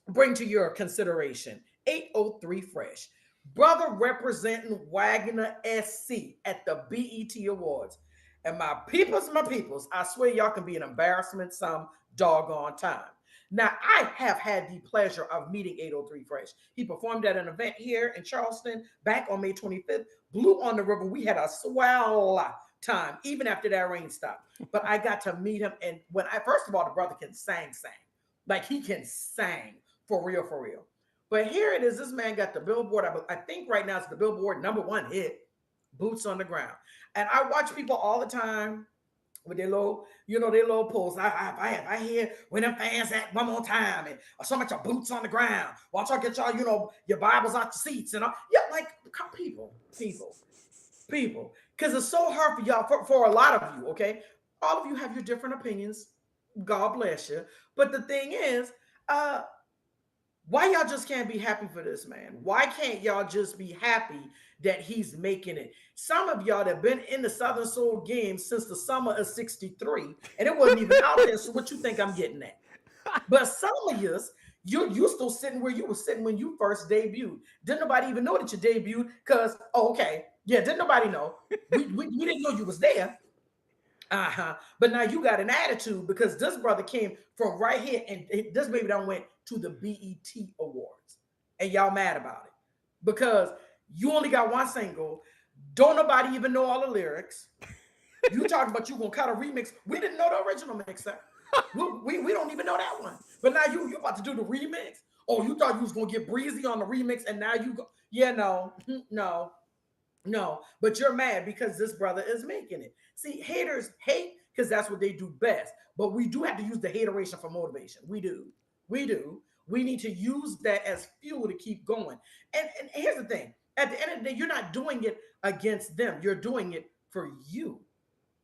bring to your consideration 803 Fresh, brother representing Wagner SC at the BET Awards. And my peoples, I swear y'all can be an embarrassment some doggone time. Now, I have had the pleasure of meeting 803 Fresh. He performed at an event here in Charleston back on May 25th. Blew on the river. We had a swell time, even after that rain stopped. But I got to meet him. And when first of all, the brother can sing. Like he can sing for real, for real. But here it is. This man got the Billboard. I think right now it's the Billboard #1 hit, Boots on the Ground. And I watch people all the time with their little, their little posts. I hear when them fans at one more time and so much of boots on the ground. Watch y'all get y'all, your Bibles out the seats and all. Yeah, like people. Because it's so hard for y'all, for a lot of you, okay? All of you have your different opinions. God bless you. But the thing is, why y'all just can't be happy for this man? Why can't y'all just be happy that he's making it? Some of y'all that have been in the Southern Soul game since the summer of '63, and it wasn't even out there. So what you think I'm getting at? But some of you still sitting where you were sitting when you first debuted. Didn't nobody even know that you debuted? Because okay, yeah, didn't nobody know? We didn't know you was there. But now you got an attitude because this brother came from right here, and this baby done went to the BET Awards, and y'all mad about it because you only got one single. Don't nobody even know all the lyrics. You talking about you gonna cut a remix? We didn't know the original mixer. We don't even know that one. But now you about to do the remix? Oh, you thought you was gonna get breezy on the remix, and now you go? Yeah, no. But you're mad because this brother is making it. See, haters hate because that's what they do best. But we do have to use the hateration for motivation. We do. We need to use that as fuel to keep going. And here's the thing: at the end of the day, you're not doing it against them. You're doing it for you.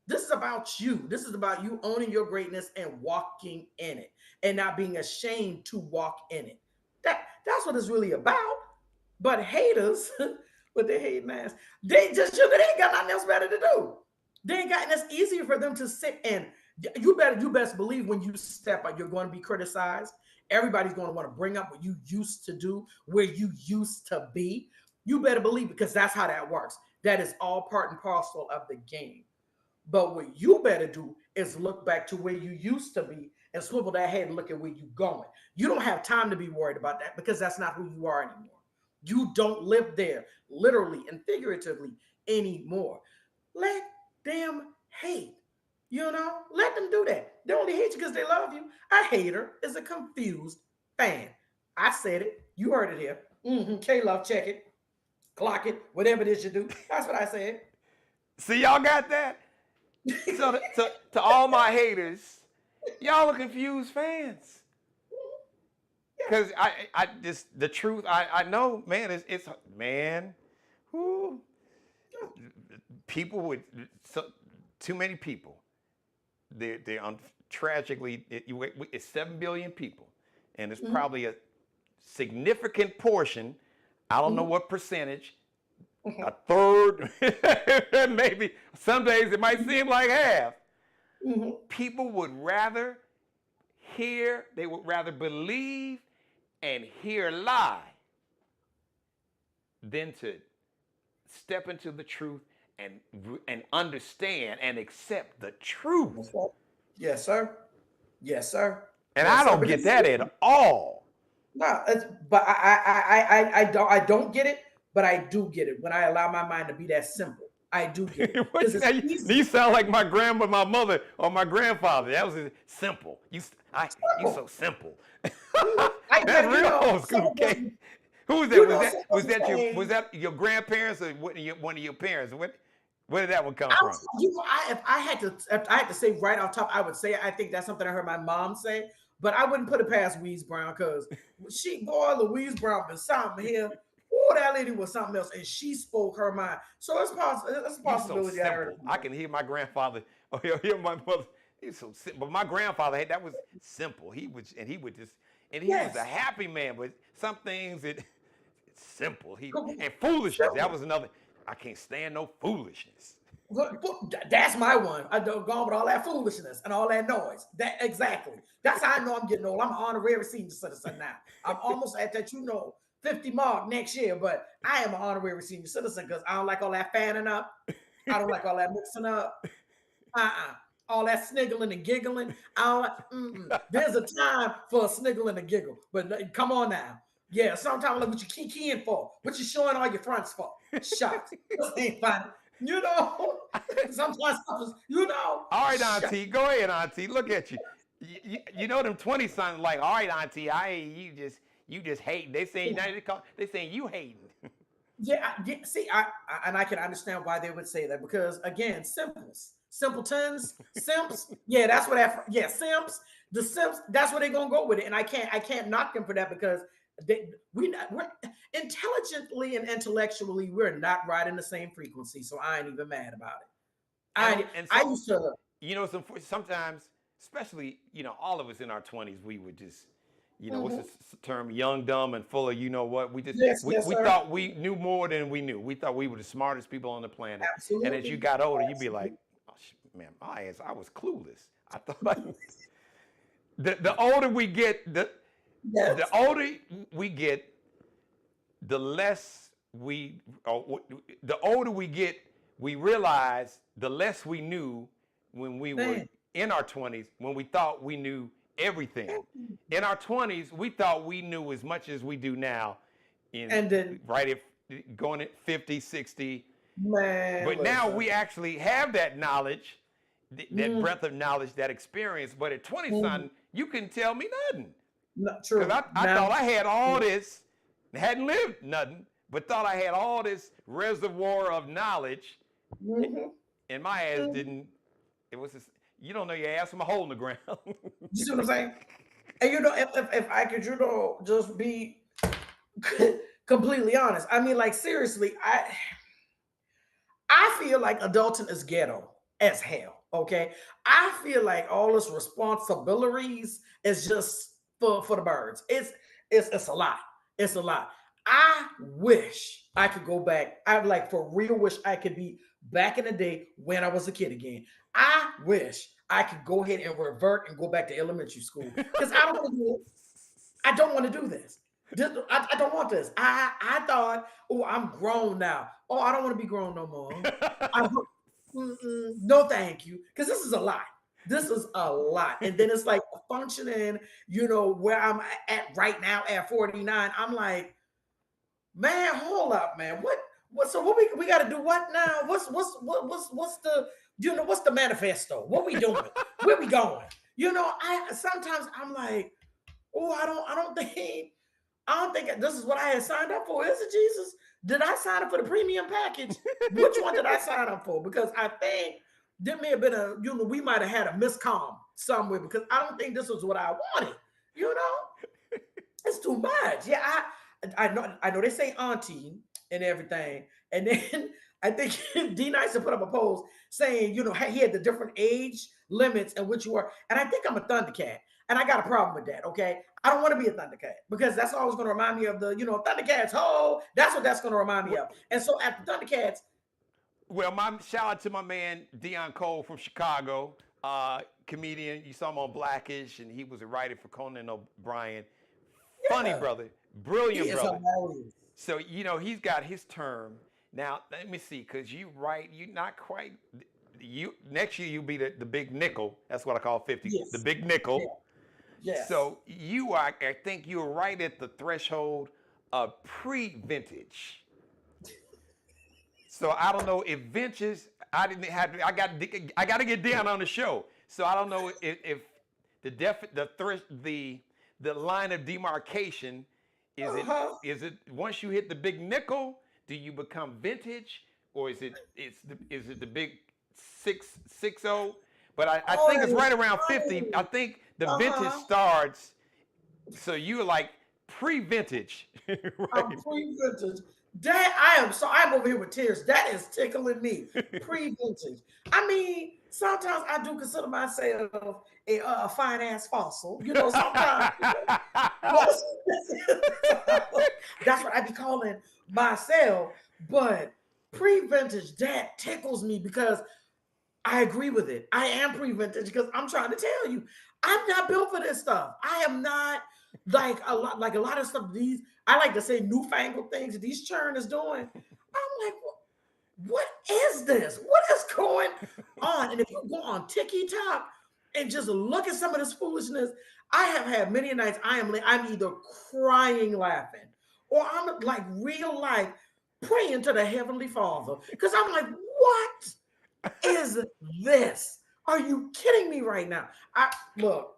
This is about you. This is about you owning your greatness and walking in it and not being ashamed to walk in it. That's what it's really about. But haters, with their hate mask, they ain't got nothing else better to do. They ain't got, and it's easier for them to sit and you best believe when you step out, you're going to be criticized. Everybody's going to want to bring up what you used to do, where you used to be. You better believe because that's how that works. That is all part and parcel of the game. But what you better do is look back to where you used to be and swivel that head and look at where you're going. You don't have time to be worried about that because that's not who you are anymore. You don't live there, literally and figuratively, anymore. Let them hate. Let them do that. They only hate you because they love you. A hater is a confused fan. I said it. You heard it here. K-Love, check it. clock it, whatever it is you do. That's what I said. See, y'all got that? So to all my haters, y'all are confused fans. Because I just the truth, I know, man, it's man, who people would too many people. They're tragically it's 7 billion people, and it's probably a significant portion. I don't know what percentage. A third, maybe some days it might seem like half. People would rather hear, they would rather believe and hear lie than to step into the truth and understand and accept the truth. Yes, sir. Yes, sir. And yes, I don't get that at all. No, but I don't get it, but I do get it when I allow my mind to be that simple. I do get it. You sound like my grandma, my mother, or my grandfather. That was simple. You so simple. That's real old school. Okay. Who was that? Was that your grandparents or one of your parents? Where did that one come from? If I had to say right off top, I would say I think that's something I heard my mom say, but I wouldn't put it past Louise Brown because Louise Brown been something here. Oh, that lady was something else, and she spoke her mind. So it's possible. It's a possibility. So I can hear my grandfather or hear my mother. He's so simple. But my grandfather, that was simple. He was a happy man. But some things it's simple. And foolishness. That was another. I can't stand no foolishness. That's my one. I don't go with all that foolishness and all that noise. That exactly. That's how I know I'm getting old. I'm an honorary senior citizen now. I'm almost at that, 50 mark next year, but I am an honorary senior citizen because I don't like all that fanning up. I don't like all that mixing up. All that sniggling and giggling. There's a time for a sniggle and a giggle, but come on now. Yeah, sometimes like what you kikiing for, what you showing all your fronts for. Shucks, this ain't funny. Sometimes, All right, Auntie, go ahead, Auntie. Look at you. You know them 20-somethings like, all right, Auntie, you just hate. They saying you hating. Yeah. See, I can understand why they would say that because again, simpletons, simps. Yeah, that's what simps. The simps. That's where they're gonna go with it, and I can't knock them for that because we're intelligently and intellectually we're not riding the same frequency. So I ain't even mad about it. I used to. Sometimes, especially all of us in our 20s, we would just. What's the term? Young, dumb, and full of we just we thought we knew more than we knew. We thought we were the smartest people on the planet. Absolutely. And as you got older, you'd be like, oh, man, I was clueless. I thought the older we get, the older we get, the less the older we get, we realize the less we knew when we were in our 20s, when we thought we knew everything. In our 20s, we thought we knew as much as we do now. Going at 50, 60. Man, but now we actually have that knowledge, that breadth of knowledge, that experience. But at 20-something, you couldn't tell me nothing. Not true. Because I thought I had all this, hadn't lived nothing, but thought I had all this reservoir of knowledge. And my ass didn't. It was just, you don't know your ass from a hole in the ground. You see what I'm saying? And if I could, just be completely honest. I mean, like seriously, I feel like adulting is ghetto as hell. Okay, I feel like all this responsibilities is just for the birds. It's a lot. It's a lot. I wish I could go back. I for real wish I could be back in the day when I was a kid again. I wish I could go ahead and revert and go back to elementary school because I don't want to do it. I don't want to do this. I don't want this. I thought, I'm grown now. Oh, I don't want to be grown no more. No, thank you. Because this is a lot. This is a lot. And then it's like functioning, where I'm at right now at 49. I'm like, man, hold up, man. So what we got to do what now? What's the what's the manifesto? What we doing? Where we going? Sometimes I'm like, I don't think I don't think this is what I had signed up for. Is it, Jesus? Did I sign up for the premium package? Which one did I sign up for? Because I think there may have been we might have had a miscom somewhere because I don't think this was what I wanted. You know, it's too much. Yeah, I know they say auntie and everything, and then I think D Nice put up a post saying, he had the different age limits in which you were, and I think I'm a Thundercat, and I got a problem with that. Okay, I don't want to be a Thundercat because that's always going to remind me of the, Thundercats. Oh, that's what that's going to remind me of. And so at the Thundercats, well, my shout out to my man Dion Cole from Chicago, comedian. You saw him on Blackish, and he was a writer for Conan O'Brien. Funny yeah, brother, he brilliant is brother. hilarious. So he's got his term now. Let me see, cause you not quite. You next year you'll be the big nickel. That's what I call 50. The Yes, big nickel. yeah, yes. So you are. I think you're right at the threshold of pre-vintage. So I don't know if vintage. I didn't have. I got to get down on the show. So I don't know if the line of demarcation Uh-huh. is it once you hit the big nickel, do you become vintage, or is it the big 660? But I Oh, think that it's is right around 50. I funny. think the vintage Uh-huh. starts. So you're like pre-vintage, I'm right? pre-vintage. That I am so I'm over here with tears. That is tickling me. Pre-vintage. I mean, sometimes I do consider myself a fine ass fossil. Sometimes that's what I be calling myself. But pre-vintage, that tickles me because I agree with it. I am pre-vintage because I'm trying to tell you, I'm not built for this stuff. I am not like a lot of stuff. These I like to say newfangled things that these churn is doing. I'm like, what is this? What is going on? And if you go on TikTok and just look at some of this foolishness, I have had many nights I'm either crying laughing or I'm like real life praying to the Heavenly Father because I'm like, what is this? Are you kidding me right now? I look,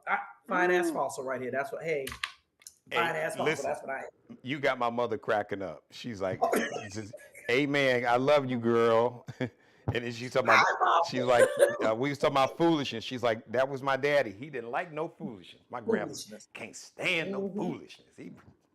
fine ass fossil right here. That's what. Hey, Hey, fine ass fossil. listen, That's what I you got my mother cracking up. She's like, am. "Amen, I love you, girl." And then she's talking about, Hi, she's mom. like, we was talking about foolishness. She's like, that was my daddy. He didn't like no foolishness. My grandmother Foolishness. can't stand no Mm-hmm, foolishness.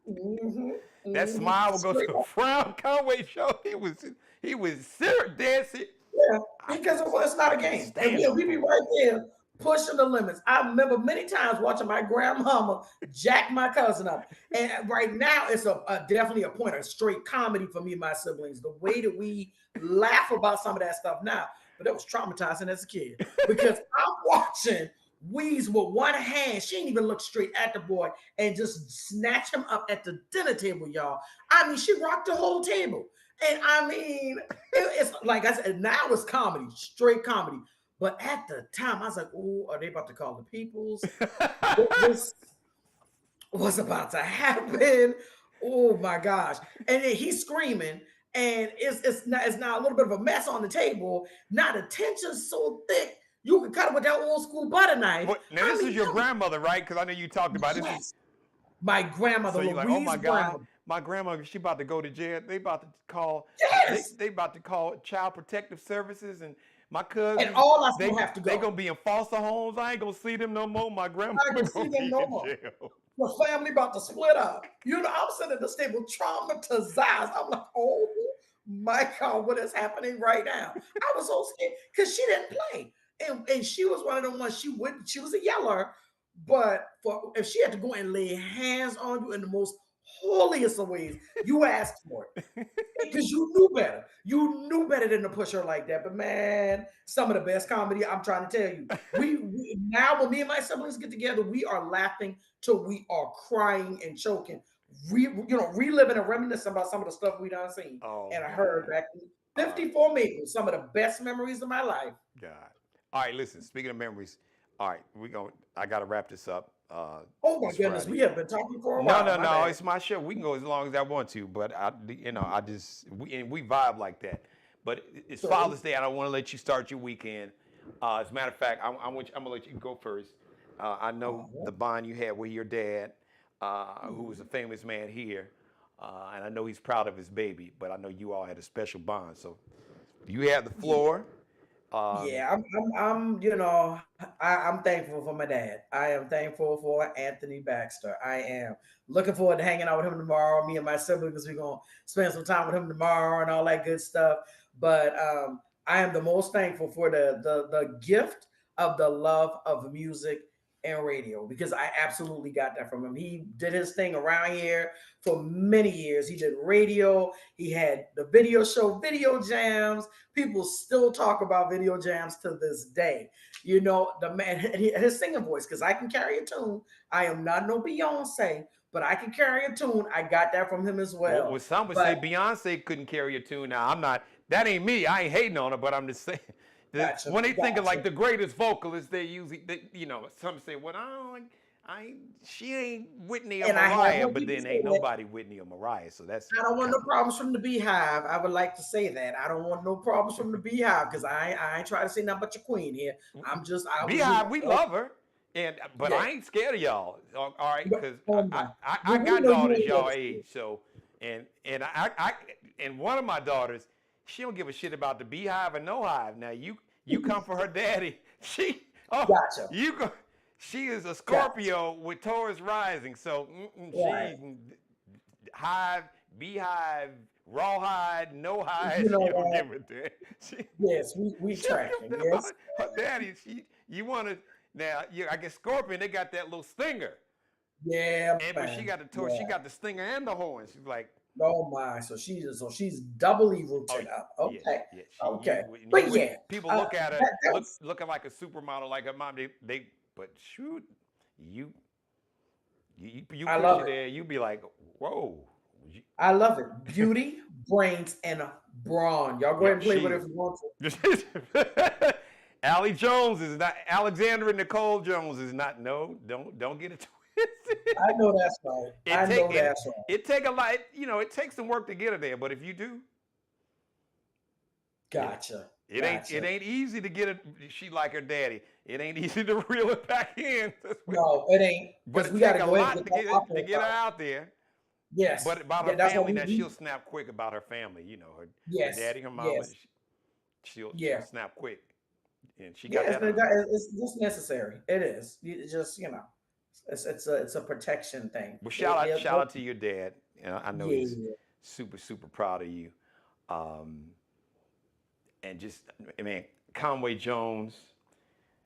mm-hmm, That mm-hmm. smile would go Straight to a up. frown. Conway show. He was serious, dead serious. Yeah, I because can't, it's I not a can't game, and stand we no we be right foolishness. there pushing the limits. I remember many times watching my grandmama jack my cousin up, and right now it's definitely a point of straight comedy for me and my siblings. The way that we laugh about some of that stuff now, but that was traumatizing as a kid because I'm watching Weeze with one hand. She didn't even look straight at the boy and just snatch him up at the dinner table, y'all. I mean, she rocked the whole table. And I mean, it's like I said, now it's comedy, straight comedy. But at the time, I was like, oh, are they about to call the peoples? This was about to happen. Oh my gosh. And then he's screaming, and it's now a little bit of a mess on the table. Now the tension's so thick, you can cut it with that old school butter knife. Now I this is mean, your grandmother, right? Because I know you talked about this. yes, my grandmother, So you're like, oh Louise my God, Brown. my grandma, she about to go to jail. They about to call, Yes. they about to call Child Protective Services, and my And cousins, all us they gonna have to they go. gonna be in foster homes. I ain't gonna see them no more. My I grandmother can gonna see them be no in more. jail. The family about to split up. I'm sitting at the table traumatized. I'm like, oh my God, what is happening right now? I was so scared because she didn't play. And she was one of the ones she was a yeller, but for if she had to go and lay hands on you in the most holiest of ways, you asked for it because you knew better. You knew better than to push her like that. But man, some of the best comedy. I'm trying to tell you. We now when me and my siblings get together, we are laughing till we are crying and choking. Reliving and reminiscing about some of the stuff we done seen Oh and I heard man. back in All right. 54 Maples. Some of the best memories of my life. God. All right, listen, speaking of memories, all right, I gotta wrap this up Oh my this goodness, Friday. we have been talking for a No, while. no, My no. bad. It's my show. We can go as long as I want to, but I just we vibe like that. But it's So, Father's Day. I don't want to let you start your weekend. As a matter of fact, I'm gonna let you go first. I know the oh, bond you had with your dad. who was a famous man here, and I know he's proud of his baby. But I know you all had a special bond. So you have the floor. Yeah, I'm thankful for my dad. I am thankful for Anthony Baxter. I am looking forward to hanging out with him tomorrow. Me and my siblings, we're gonna spend some time with him tomorrow and all that good stuff. But I am the most thankful for the gift of the love of music and radio because I absolutely got that from him. He did his thing around here for many years. He did radio. He had the video show, Video Jams. People still talk about Video Jams to this day. You know, the man, his singing voice, because I can carry a tune. I am not no Beyonce, but I can carry a tune. I got that from him as well. Well, some would say But Beyonce couldn't carry a tune. Now, I'm not. That ain't me. I ain't hating on her, but I'm just saying. gotcha, When they think of like gotcha. the greatest vocalists, they usually, some say, well, she ain't Whitney or And I have Mariah, when but people then say ain't that. nobody Whitney or Mariah. So that's I don't want kind no of. problems from the Beehive. I would like to say that. I don't want no problems from the Beehive because I ain't trying to say nothing but your queen here. I was just Beehive, we love her, but yeah. I ain't scared of y'all. All right, But, because oh I, my. I, I Well, we got know you daughters ain't y'all never age, scared. so and one of my daughters, she don't give a shit about the Beehive or no hive. Now you come for her daddy. She oh Gotcha. you go. She is a Gotcha. Scorpio with Taurus rising, so Right. she hive, beehive, rawhide, no hide. You know She don't what? give a damn. She, Yes, we she don't give tracking. a damn Yes. about her daddy. You want to now? I guess Scorpion they got that little stinger, Yeah, but she man. got the Taurus. She Yeah. got the stinger and the horn. She's like, Oh my. So she's doubly oh rooted up. yeah, Okay. yeah. Okay. You But would yeah, people look at her that was looking like a supermodel like her mom. They but shoot you you I push love it it. there. You be like, whoa. I love it. Beauty, brains, and brawn. Y'all go ahead Yep, and play she with it if is. you want to. Allie Jones is not Alexandra Nicole Jones is not. No, don't get it twisted. I know that's right. It I take know it that's right. it take a lot. It takes some work to get her there. But if you do, it Gotcha. it Gotcha. ain't easy to get it. She like her daddy. It ain't easy to reel it back in. No, it ain't But because it we got take to a go ahead and lot get that out to there get her first. out there. Yes. But about her Yeah, that's what family, we, now she'll we snap quick about her family. Her yes, daddy, her mama. yes, She'll yeah. snap quick, and she got Yes, that under. it's just necessary. It is. You just, it's a protection thing. Well, They shout out to your dad. I know he's yeah. super proud of you. Um, and just, I mean, Conway Jones,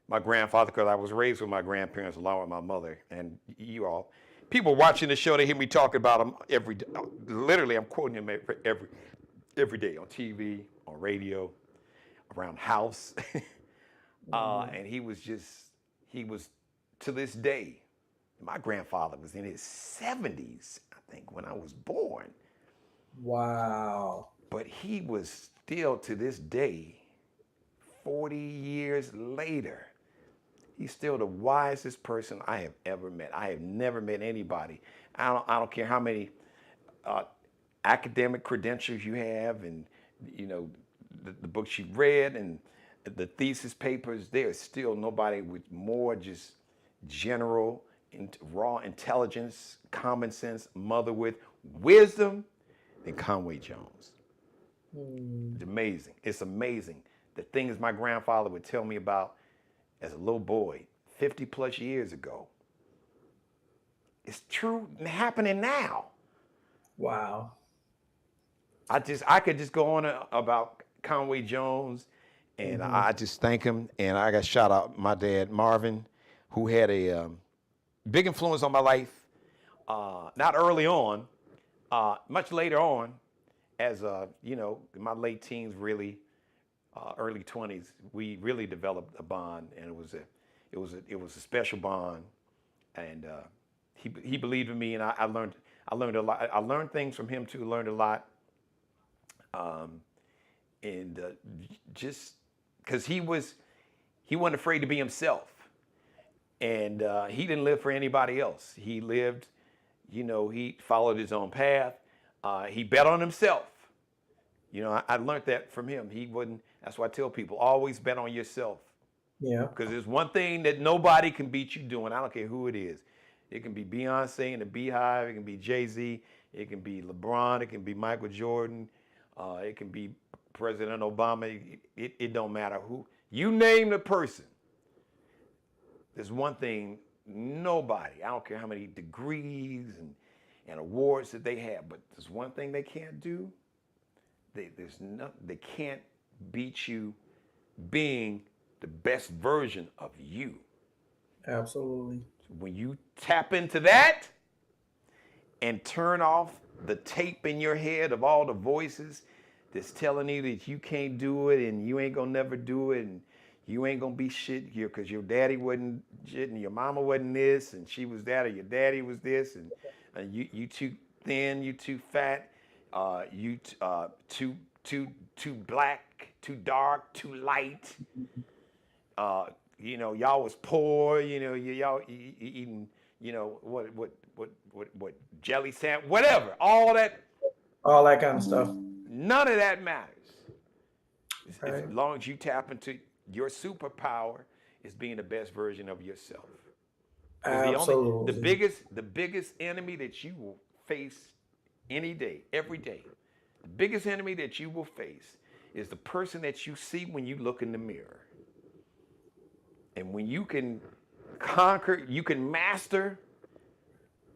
my grandfather, because I was raised with my grandparents along with my mother, and you all, people watching the show, they hear me talk about him every day. Literally, I'm quoting him every day on TV, on radio, around house. Mhm. And he was to this day. My grandfather was in his 70s, I think, when I was born. Wow. But he was still to this day, 40 years later, he's still the wisest person I have ever met. I have never met anybody. I don't care how many uh, academic credentials you have and, you know, the books you've read and the thesis papers, there's still nobody with more just general, raw intelligence, common sense, mother with wisdom than Conway Jones. Hmm. It's amazing. It's amazing. The things my grandfather would tell me about as a little boy 50 plus years ago. It's true happening now. Wow. I could just go on about Conway Jones, and Hmm. I just thank him. And I got shout out my dad Marvin, who had a big influence on my life. Not early on, much later on, as in my late teens, really early 20s, we really developed a bond, and it was a special bond, and he believed in me, and I learned a lot. I learned things from him too. Learned a lot. Um, and just because he wasn't afraid to be himself, and he didn't live for anybody else. He lived, he followed his own path. He bet on himself. I learned that from him. He wouldn't. That's why I tell people always bet on yourself, Yeah. because there's one thing that nobody can beat you doing. I don't care who it is. It can be Beyonce and the Beehive. It can be Jay-Z. It can be LeBron. It can be Michael Jordan. It can be President Obama. It don't matter who. You name the person. There's one thing nobody, I don't care how many degrees and awards that they have, but there's one thing they can't do. They can't beat you being the best version of you. Absolutely. When you tap into that and turn off the tape in your head of all the voices that's telling you that you can't do it and you ain't gonna never do it and you ain't gonna be shit here because your daddy wasn't shit and your mama wasn't this and she was that or your daddy was this and you too thin, you too fat, you too black, too dark, too light. Y'all was poor. Y'all eating. What jelly sandwich, whatever. All that kind of stuff. None of that matters. Right. As long as you tap into your superpower is being the best version of yourself. Absolutely. The biggest enemy that you will face any day, every day, the biggest enemy that you will face is the person that you see when you look in the mirror. And when you can conquer, you can master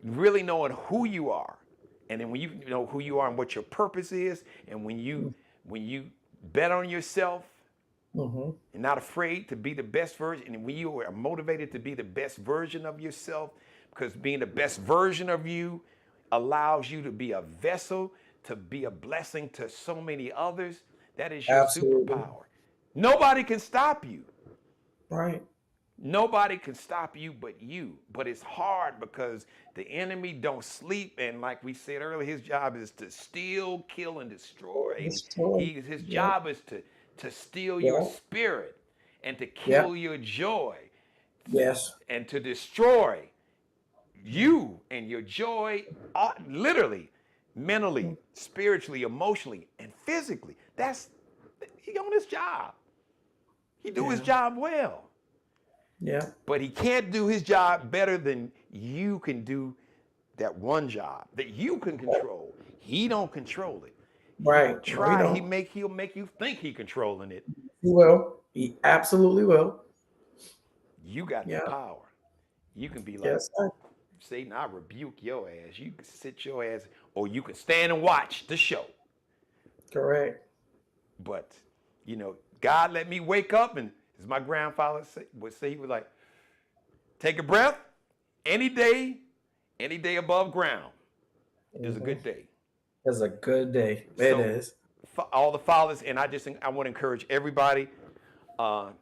really knowing who you are. And then when you know who you are and what your purpose is, and when you bet on yourself and not afraid to be the best version, and when you are motivated to be the best version of yourself, because being the best version of you allows you to be a vessel, to be a blessing to so many others, that is your Absolutely. superpower. Nobody can stop you. Right. Nobody can stop you but you. But it's hard because the enemy don't sleep. And like we said earlier, his job is to steal, kill, and destroy. His job is to steal your spirit and to kill your joy. Yes. And to destroy you and your joy, literally, mentally, spiritually, emotionally, and physically. He on his job. He do his job well. Yeah. But he can't do his job better than you can do that one job that you can control. He don't control it. Right. He'll try. He'll make you think he controlling it. He will. He absolutely will. You got the power. You can be like, Yes, sir. Satan, I rebuke your ass. You can sit your ass, or you can stand and watch the show. Correct. But, God let me wake up, and as my grandfather would say, he was like, take a breath. Any day above ground is a good day. It's a good day. It is. All the fathers, and I want to encourage everybody, all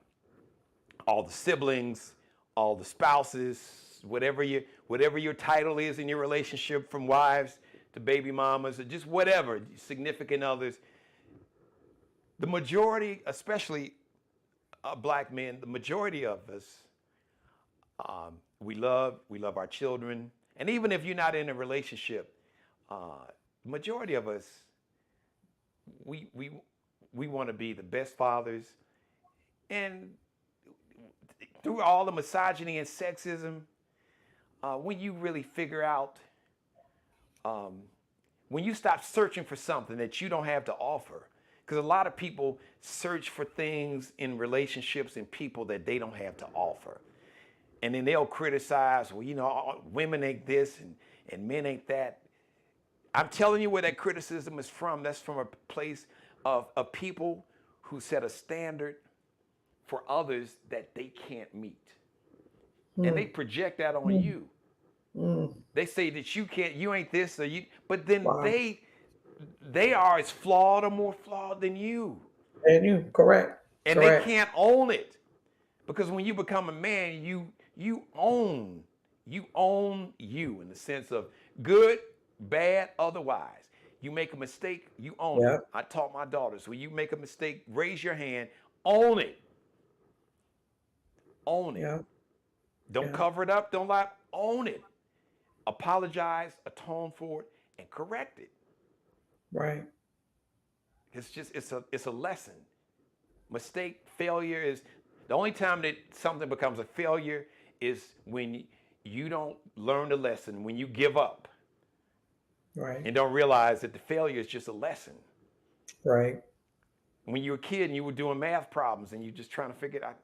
the siblings, all the spouses, whatever your title is in your relationship, from wives to baby mamas, or just whatever, significant others. The majority, especially black men, the majority of us, we love our children, and even if you're not in a relationship, the majority of us, we want to be the best fathers, and through all the misogyny and sexism, when you really figure out, when you stop searching for something that you don't have to offer. Because a lot of people search for things in relationships and people that they don't have to offer. And then they'll criticize, well, women ain't this and men ain't that. I'm telling you where that criticism is from. That's from a place of people who set a standard for others that they can't meet. And they project that on you. They say that you ain't this, but then they are as flawed or more flawed than you. And you, correct. And they can't own it. Because when you become a man, you own you in the sense of good, bad, otherwise. You make a mistake, you own it. I taught my daughters, when you make a mistake, raise your hand, own it. Own it. Yeah. Don't cover it up, don't lie, own it. Apologize, atone for it, and correct it. Right. It's a lesson. Mistake, failure is the only time that something becomes a failure is when you don't learn the lesson when you give up Right. and don't realize that the failure is just a lesson. Right. When you were a kid and you were doing math problems and you just trying to figure it out,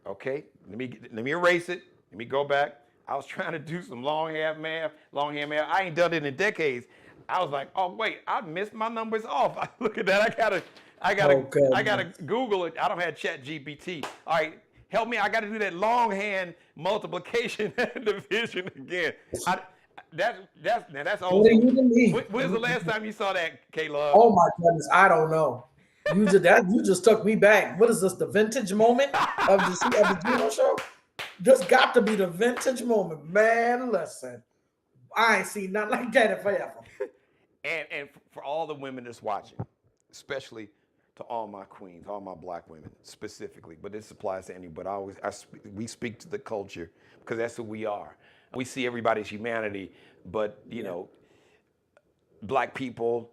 okay, let me erase it. Let me go back. I was trying to do some longhand math. I ain't done it in decades. I was like, oh wait, I missed my numbers off. Look at that. I Oh, gotta goodness. Google it. I don't have Chat GPT. All right, help me. I gotta do that longhand multiplication and division again. That's old What are school. you to me? When's the last time you saw that, K-Love? Oh my goodness, I don't know. You just took me back. What is this? The vintage moment of the Geno show? This got to be the vintage moment, man. Listen, I ain't seen nothing like that in forever. And for all the women that's watching, especially to all my queens, all my black women specifically, but this applies to anybody. We speak to the culture because that's who we are. We see everybody's humanity, but black people,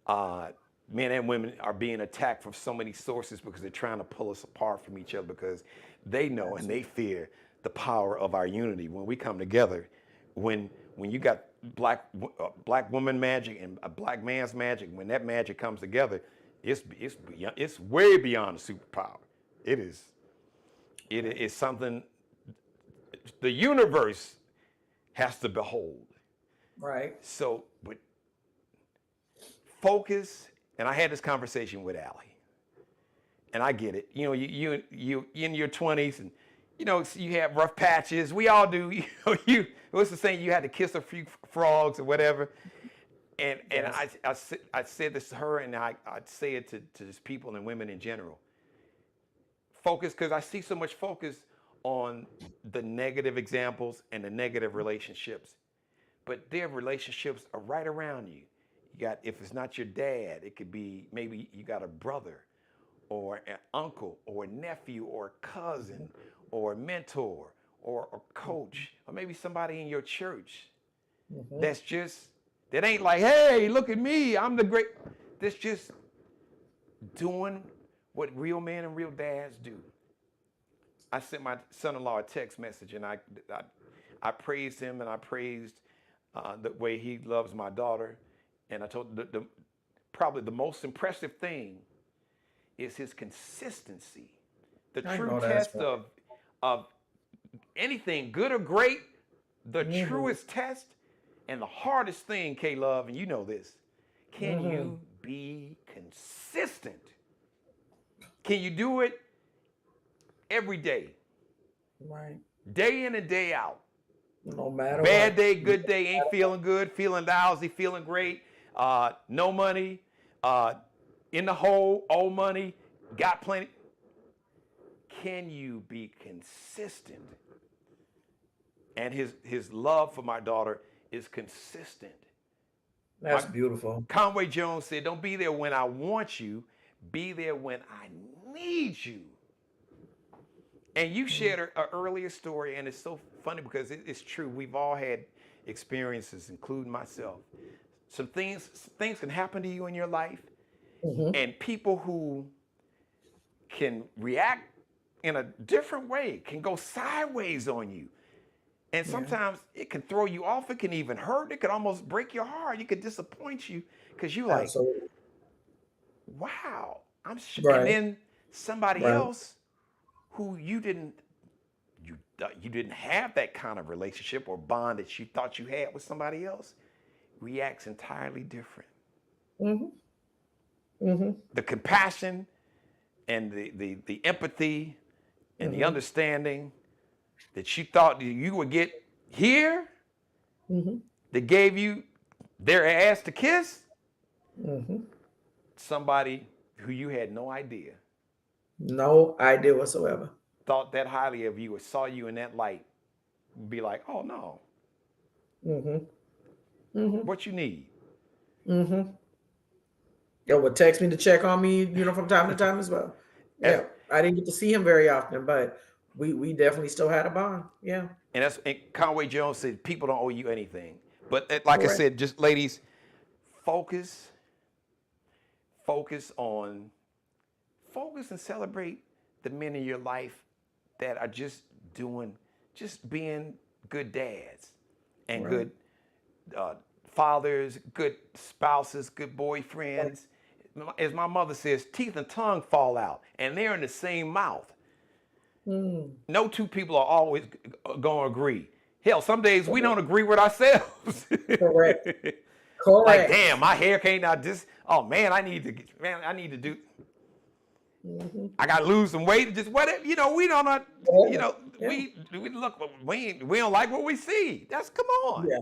men and women are being attacked from so many sources because they're trying to pull us apart from each other because they know and they fear the power of our unity when we come together. When you got black woman magic and a black man's magic, when that magic comes together, it's way beyond a superpower. It is something the universe has to behold. Right. So, but focus, and I had this conversation with Allie, and I get it. You in your 20s, and you have rough patches. We all do. What's the saying? You had to kiss a few frogs or whatever. And I said this to her, and I'd say it to just people and women in general. Focus, because I see so much focus on the negative examples and the negative relationships, but their relationships are right around you. You got, if it's not your dad, it could be maybe you got a brother or an uncle or a nephew or a cousin or a mentor or a coach or maybe somebody in your church that ain't like, hey, look at me, I'm the great. That's just doing what real men and real dads do. I sent my son-in-law a text message, and I praised him, and I praised the way he loves my daughter. And I told probably the most impressive thing is his consistency. The true test of anything, good or great, the truest test and the hardest thing, K-Love, and you know this, can you be consistent? Can you do it every day? Right. Day in and day out. No matter Bad what. day, good day, ain't feeling good, feeling lousy, feeling great, no money, in the hole, owe money, got plenty. Can you be consistent? And his love for my daughter is consistent. That's beautiful. Conway Jones said, don't be there when I want you, be there when I need you. And you shared an earlier story, and it's so funny because it's true. We've all had experiences, including myself. Some things can happen to you in your life, and people who can react in a different way can go sideways on you. And sometimes it can throw you off. It can even hurt. It could almost break your heart. It could disappoint you because you're like, Absolutely. wow, Right. And then somebody Right. else who you didn't have that kind of relationship or bond that you thought you had with somebody else reacts entirely different. The compassion and the empathy and the understanding that you thought you would get here, that gave you their ass to kiss, somebody who you had no idea No idea whatsoever. thought that highly of you or saw you in that light, would be like, oh no. What you need? Yo, would text me to check on me, from time to time as well. Yeah. I didn't get to see him very often, but we definitely still had a bond. Yeah. And Conway Jones said, people don't owe you anything. But like I said, just ladies, focus and celebrate the men in your life that are just doing just being good dads and Right. good fathers, good spouses, good boyfriends. As my mother says, teeth and tongue fall out, and they're in the same mouth. No two people are always going to agree. Hell, some days we don't agree with ourselves. Correct. Like, Correct. damn, my hair can't out this. Oh man, I need to do. I got to lose some weight. Just whatever, we don't know. Yeah. We look, we don't like what we see. That's come on. Yeah.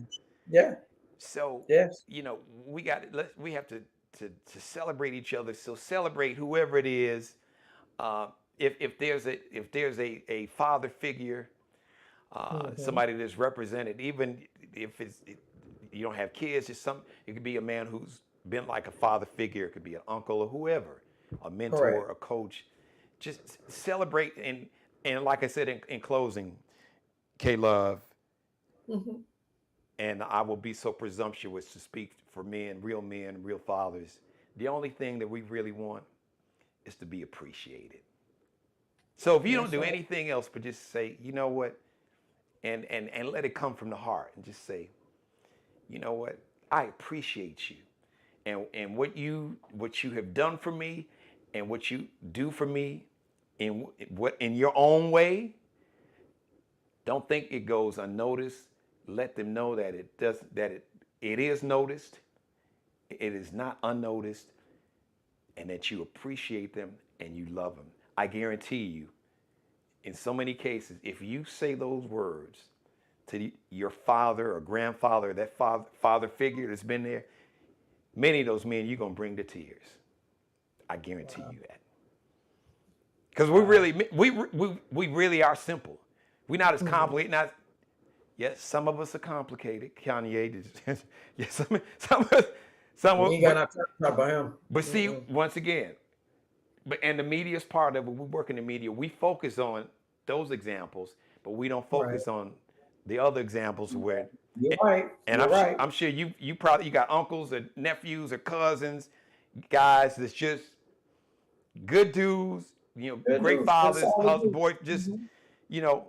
Yeah. So, Yes. we have to celebrate each other. So celebrate whoever it is. If there's a father figure, somebody that's represented, even if you don't have kids, it could be a man who's been like a father figure. It could be an uncle or whoever, a mentor, Correct. a coach. Just celebrate and like I said in closing, K-Love, and I will be so presumptuous to speak for men, real fathers. The only thing that we really want is to be appreciated. So if you don't do anything else but just say, you know what, and let it come from the heart and just say, you know what, I appreciate you. And what you have done for me and what you do for me in your own way, don't think it goes unnoticed. Let them know that it is noticed. It is not unnoticed, and that you appreciate them and you love them. I guarantee you, in so many cases, if you say those words to your father or grandfather, that father figure that's been there, many of those men, you're going to bring to tears. I guarantee you that. Because we really are simple. We're not as complicated. Yes, some of us are complicated. Kanye, yes, some of us. We got not talking about him. But see, once again, and the media's part of it. We work in the media. We focus on those examples, but we don't focus on the other examples where. You're right. And I'm sure you probably got uncles or nephews or cousins, guys that's just good dudes, great fathers, husband, boy, just.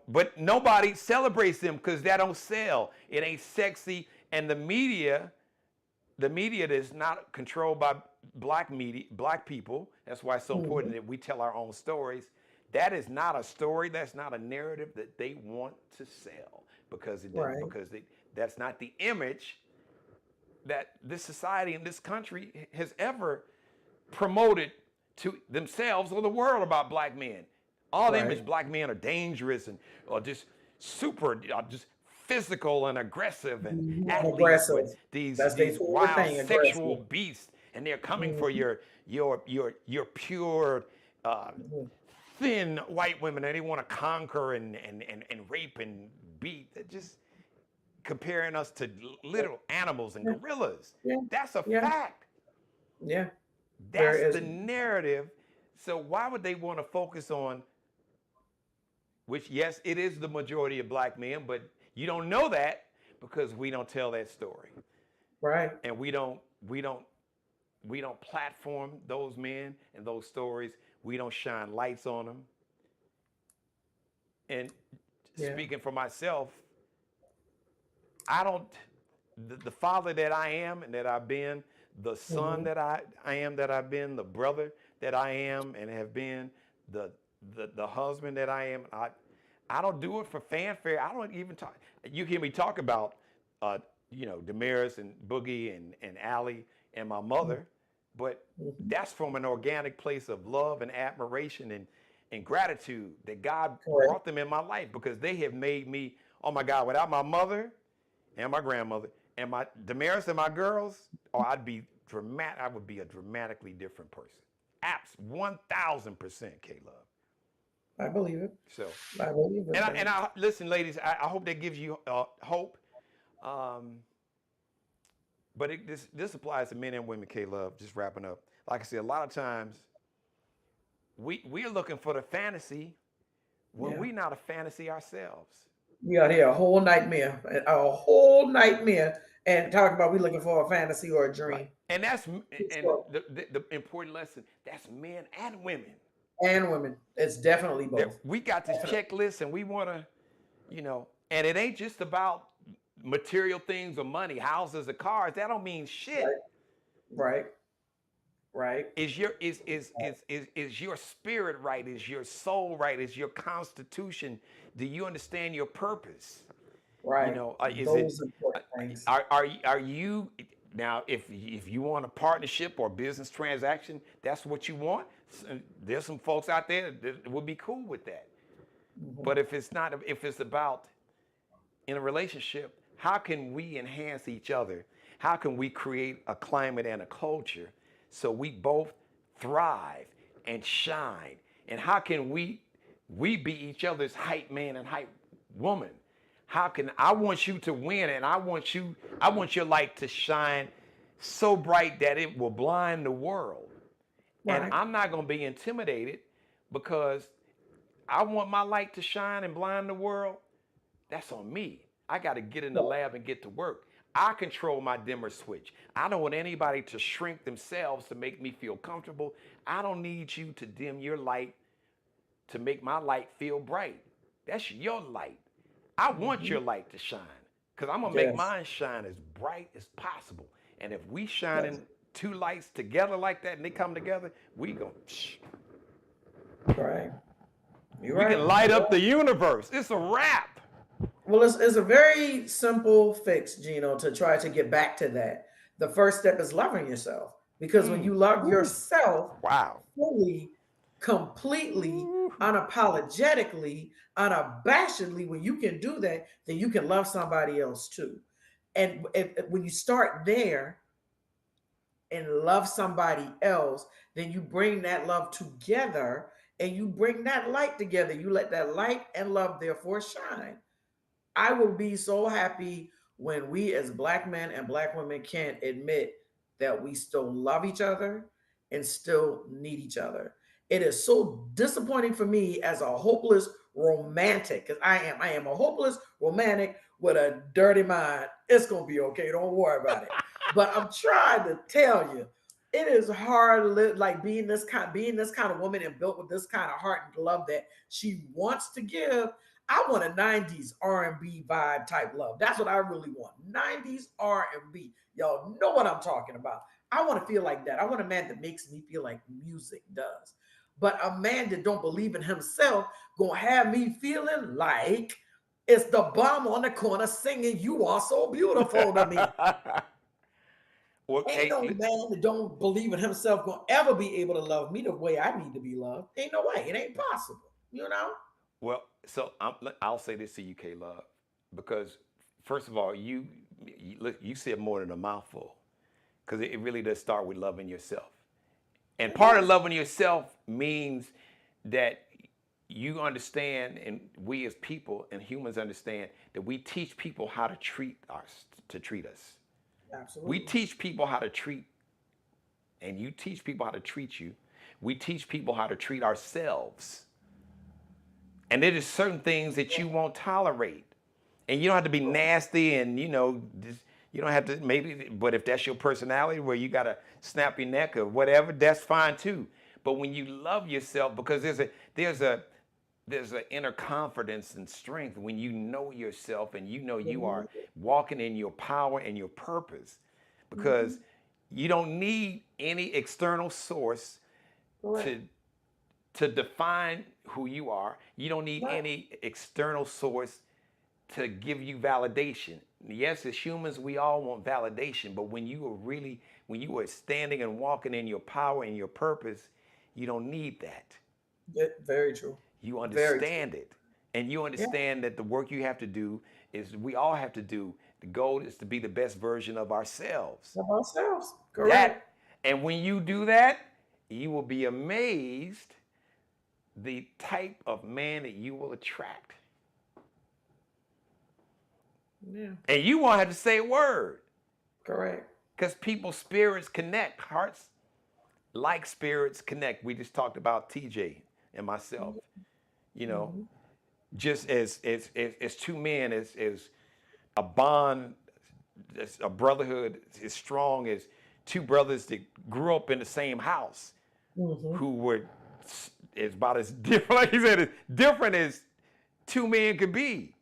But nobody celebrates them because that don't sell. It ain't sexy. And the media that's not controlled by black people, that's why it's so important that we tell our own stories. That is not a story. That's not a narrative that they want to sell because that's not the image that this society and this country has ever promoted to themselves or the world about black men. All the image black men are dangerous or just super, just physical and aggressive and athletes with these wild sexual beasts, and they're coming for your pure, thin white women, and they want to conquer and rape and beat. They're just comparing us to little animals and gorillas. Yeah. That's a fact. Yeah. That's the narrative. So why would they want to focus on? Which, yes, it is the majority of black men, but you don't know that because we don't tell that story. Right. And we don't platform those men and those stories. We don't shine lights on them. And speaking for myself, the father that I am and that I've been, the son that I am that I've been, the brother that I am and have been, the husband that I am, I don't do it for fanfare. I don't even talk. You hear me talk about, Damaris and Boogie and Allie and my mother, but that's from an organic place of love and admiration and gratitude that God brought them in my life because they have made me, oh my God, without my mother and my grandmother and my Damaris and my girls, I would be a dramatically different person. 1000%, K-Love. I believe it. So I believe it. And I listen, ladies. I hope that gives you hope. But this applies to men and women. K-Love. Just wrapping up. Like I said, a lot of times we're looking for the fantasy when we're not a fantasy ourselves. We out here a whole nightmare, and talk about we looking for a fantasy or a dream. Right. And that's the important lesson. That's men and women. And women. It's definitely both. We got this checklist and we want to, And it ain't just about material things or money, houses or cars. That don't mean shit. Right. Right. Is your spirit right? Is your soul right? Is your constitution? Do you understand your purpose? Right. Those important things. Are you now? If you want a partnership or business transaction, that's what you want. There's some folks out there that would be cool with that. But if it's not, if it's about in a relationship, how can we enhance each other? How can we create a climate and a culture so we both thrive and shine? And how can we be each other's hype man and hype woman? How can I want you to win, and I want your light to shine so bright that it will blind the world. Right. And I'm not going to be intimidated because I want my light to shine and blind the world. That's on me. I got to get in the lab and get to work. I control my dimmer switch. I don't want anybody to shrink themselves to make me feel comfortable. I don't need you to dim your light to make my light feel bright. That's your light. I want your light to shine because I'm going to make mine shine as bright as possible. And if we shine in two lights together like that and they come together, we go, Right. We can light up the universe. It's a wrap. Well, it's a very simple fix, Geno, to try to get back to that. The first step is loving yourself, because when you love yourself fully, completely, unapologetically, unabashedly, when you can do that, then you can love somebody else too. And when you start there and love somebody else, then you bring that love together and you bring that light together. You let that light and love therefore shine. I will be so happy when we as Black men and Black women can admit that we still love each other and still need each other. It is so disappointing for me as a hopeless romantic, because I am a hopeless romantic with a dirty mind. It's gonna be okay. Don't worry about it. But I'm trying to tell you, it is hard to live like being this kind of woman and built with this kind of heart and love that she wants to give. I want a 90s R&B vibe type love. That's what I really want. 90s R&B. Y'all know what I'm talking about. I want to feel like that. I want a man that makes me feel like music does. But a man that don't believe in himself gonna have me feeling like it's the bum on the corner singing "You Are So Beautiful" to me. Well, Ain't no man that don't believe in himself gonna ever be able to love me the way I need to be loved. Ain't no way. It ain't possible. You know? Well, so I'll say this to you, K-Love, because first of all, you said more than a mouthful, because it really does start with loving yourself. And part of loving yourself means that you understand, and we as people and humans understand that we teach people how to treat us. Absolutely. We teach people how to treat, and you teach people how to treat you. We teach people how to treat ourselves. And there are certain things that you won't tolerate. And you don't have to be nasty and, you don't have to but if that's your personality where you got to snap your neck or whatever, that's fine too. But when you love yourself, because there's an inner confidence and strength when you know yourself and you are walking in your power and your purpose, because you don't need any external source to define who you are. You don't need any external source to give you validation. Yes, as humans, we all want validation, but when you are standing and walking in your power and your purpose, you don't need that. Yeah, very true. You understand it. And you understand that the work you have to do is we all have to do. The goal is to be the best version of ourselves. Of ourselves. Correct. And when you do that, you will be amazed the type of man that you will attract. Yeah. And you won't have to say a word. Correct. Because people's spirits connect. Hearts like spirits connect. We just talked about TJ and myself. Just as two men, as a bond, as a brotherhood as strong as two brothers that grew up in the same house, who were is about as different, like he said, as different as two men could be.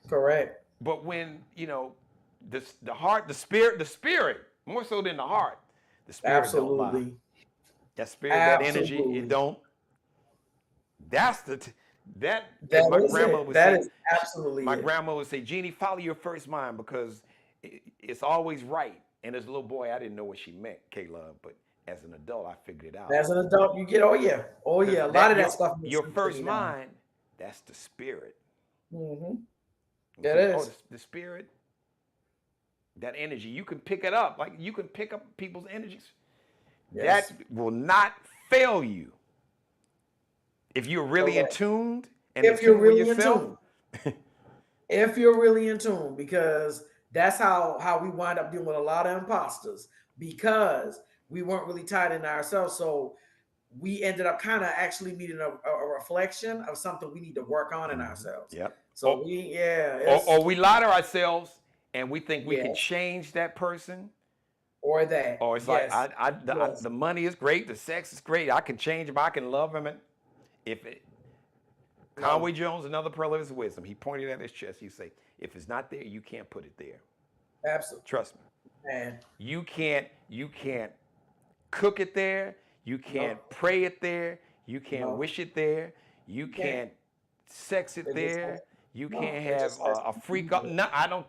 Correct. But when, the heart, the spirit, more so than the heart, the spirit don't lie. Absolutely. That spirit, that energy, it Absolutely. don't. That's that. That My is grandma it. would That say, is absolutely my it. grandma would say, Jeannie, follow your first mind because it's always right. And as a little boy, I didn't know what she meant, Caleb, but as an adult, I figured it out. As an adult, you get, oh yeah. Oh Because yeah. A lot that of that stuff makes your sense to first me now. mind, that's the spirit. Mm-hmm. You It say, oh, is. the spirit, that energy, you can pick it up. Like you can pick up people's energies. That Yes. will not fail you if you're really in Correct. tuned and in If you're tune with really in yourself. tune. If you're really in tune, because that's how we wind up dealing with a lot of imposters, because we weren't really tied into ourselves. So we ended up kind of actually needing a reflection of something we need to work on in ourselves. Yep. So yeah, Or it's we lie to ourselves and we think we can yes, change that person. or that. Or it's like Yes, the yes, money is great, the sex is great, I can change him, I can love him. And if it, Conway no, Jones, another pearl of his wisdom, he pointed at his chest. He say, if it's not there, you can't put it there. absolutely, Trust me. man. You can't cook it there. You can't No, pray it there. You can't no, wish it there. You you can't. can't sex it It just has, there. You no, can't it have just has a to freak be up. there. No, I don't.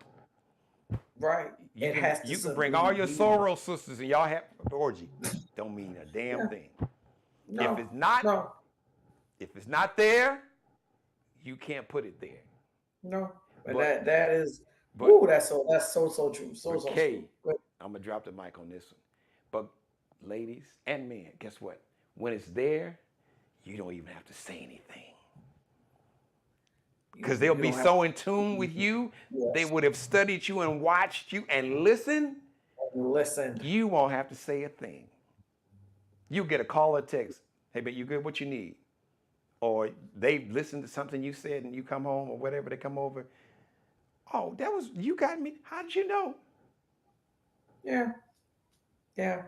Right. You It can has to you can bring simply all your be there. sorrow sisters and y'all have an orgy. Don't mean a damn Yeah. thing. If No, it's not no, if it's not there, you can't put it there. no. And But that is, but woo, that's so true. So but so true. Kay, But I'm gonna drop the mic on this one. But ladies and men, guess what? When it's there, you don't even have to say anything. Because they'll you be don't have so in tune with to, you, they yes. would have studied you and watched you and listened. Listen. You won't have to say a thing. You get a call or text. Hey, but you good? What you need? Or they listen to something you said and you come home or whatever, they come over. Oh, that was, you got me. How did you know? Yeah. Yeah.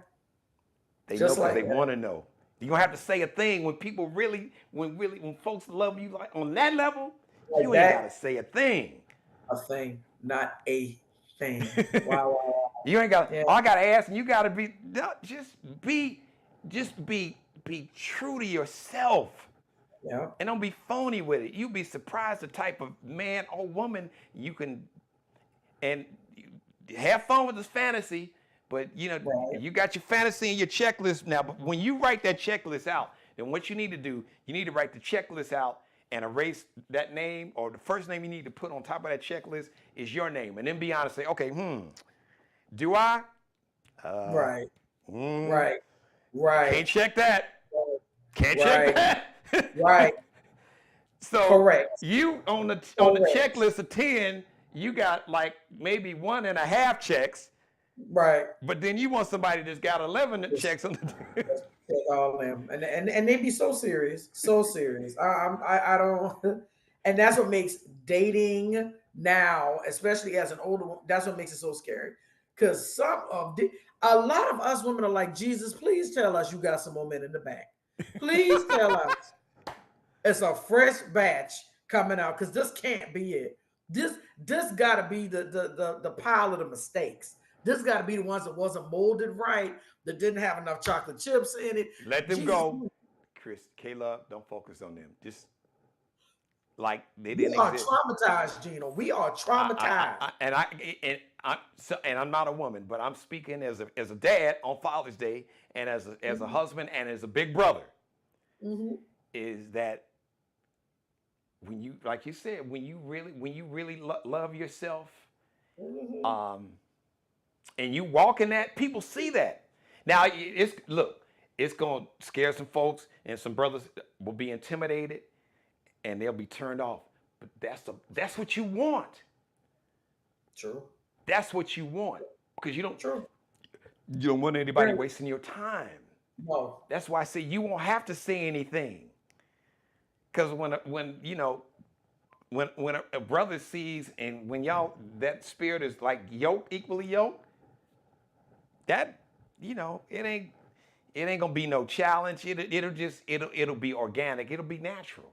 They know Just because like they that. want to know. You don't have to say a thing when people when folks love you like on that level, Like you ain't got to that, say a thing. a thing, not a thing. Wow, wow, wow. You ain't got. Yeah. Oh, I got to ask, and you got to be. No, just be true to yourself, Yeah. and don't be phony with it. You'd be surprised the type of man or woman you can, and have fun with this fantasy. But Right. you got your fantasy and your checklist now. But when you write that checklist out, then what you need to do, you need to write the checklist out and erase that name, or the first name you need to put on top of that checklist is your name, and then be honest. Say, okay, do I? Uh, Right. mm, Right. can't Right. check that. Can't check Right. that. Right. So Correct. you on the Correct. checklist of 10, you got like maybe 1.5 checks, Right. but then you want somebody that's got 11 Just, checks on the. just take all them, and they be so serious, so serious. I don't, and that's what makes dating now, especially as an older one, that's what makes it so scary. Because a lot of us women are like, Jesus, please tell us you got some more men in the back. Please tell us it's a fresh batch coming out, because this can't be it. This got to be the pile of the mistakes. This got to be the ones that wasn't molded right, that didn't have enough chocolate chips in it. Let them Jesus, go. Chris, Caleb, don't focus on them. Just like they we didn't are exist. traumatized, Gino. We are traumatized. And I'm not a woman, but I'm speaking as a dad on Father's Day, and as a Mhm, husband and as a big brother. mhm, Is that when you, like you said, when you really love yourself, mhm. um, and you walk in that, people see that. Now it's gonna scare some folks, and some brothers will be intimidated, and they'll be turned off. But that's what you want. True, That's what you want, because true. you don't want anybody Very, wasting your time. no, That's why I say you won't have to say anything, because when a brother sees, and when y'all, that spirit is like yoked, equally yoked, that it ain't gonna be no challenge. It'll be organic. It'll be natural.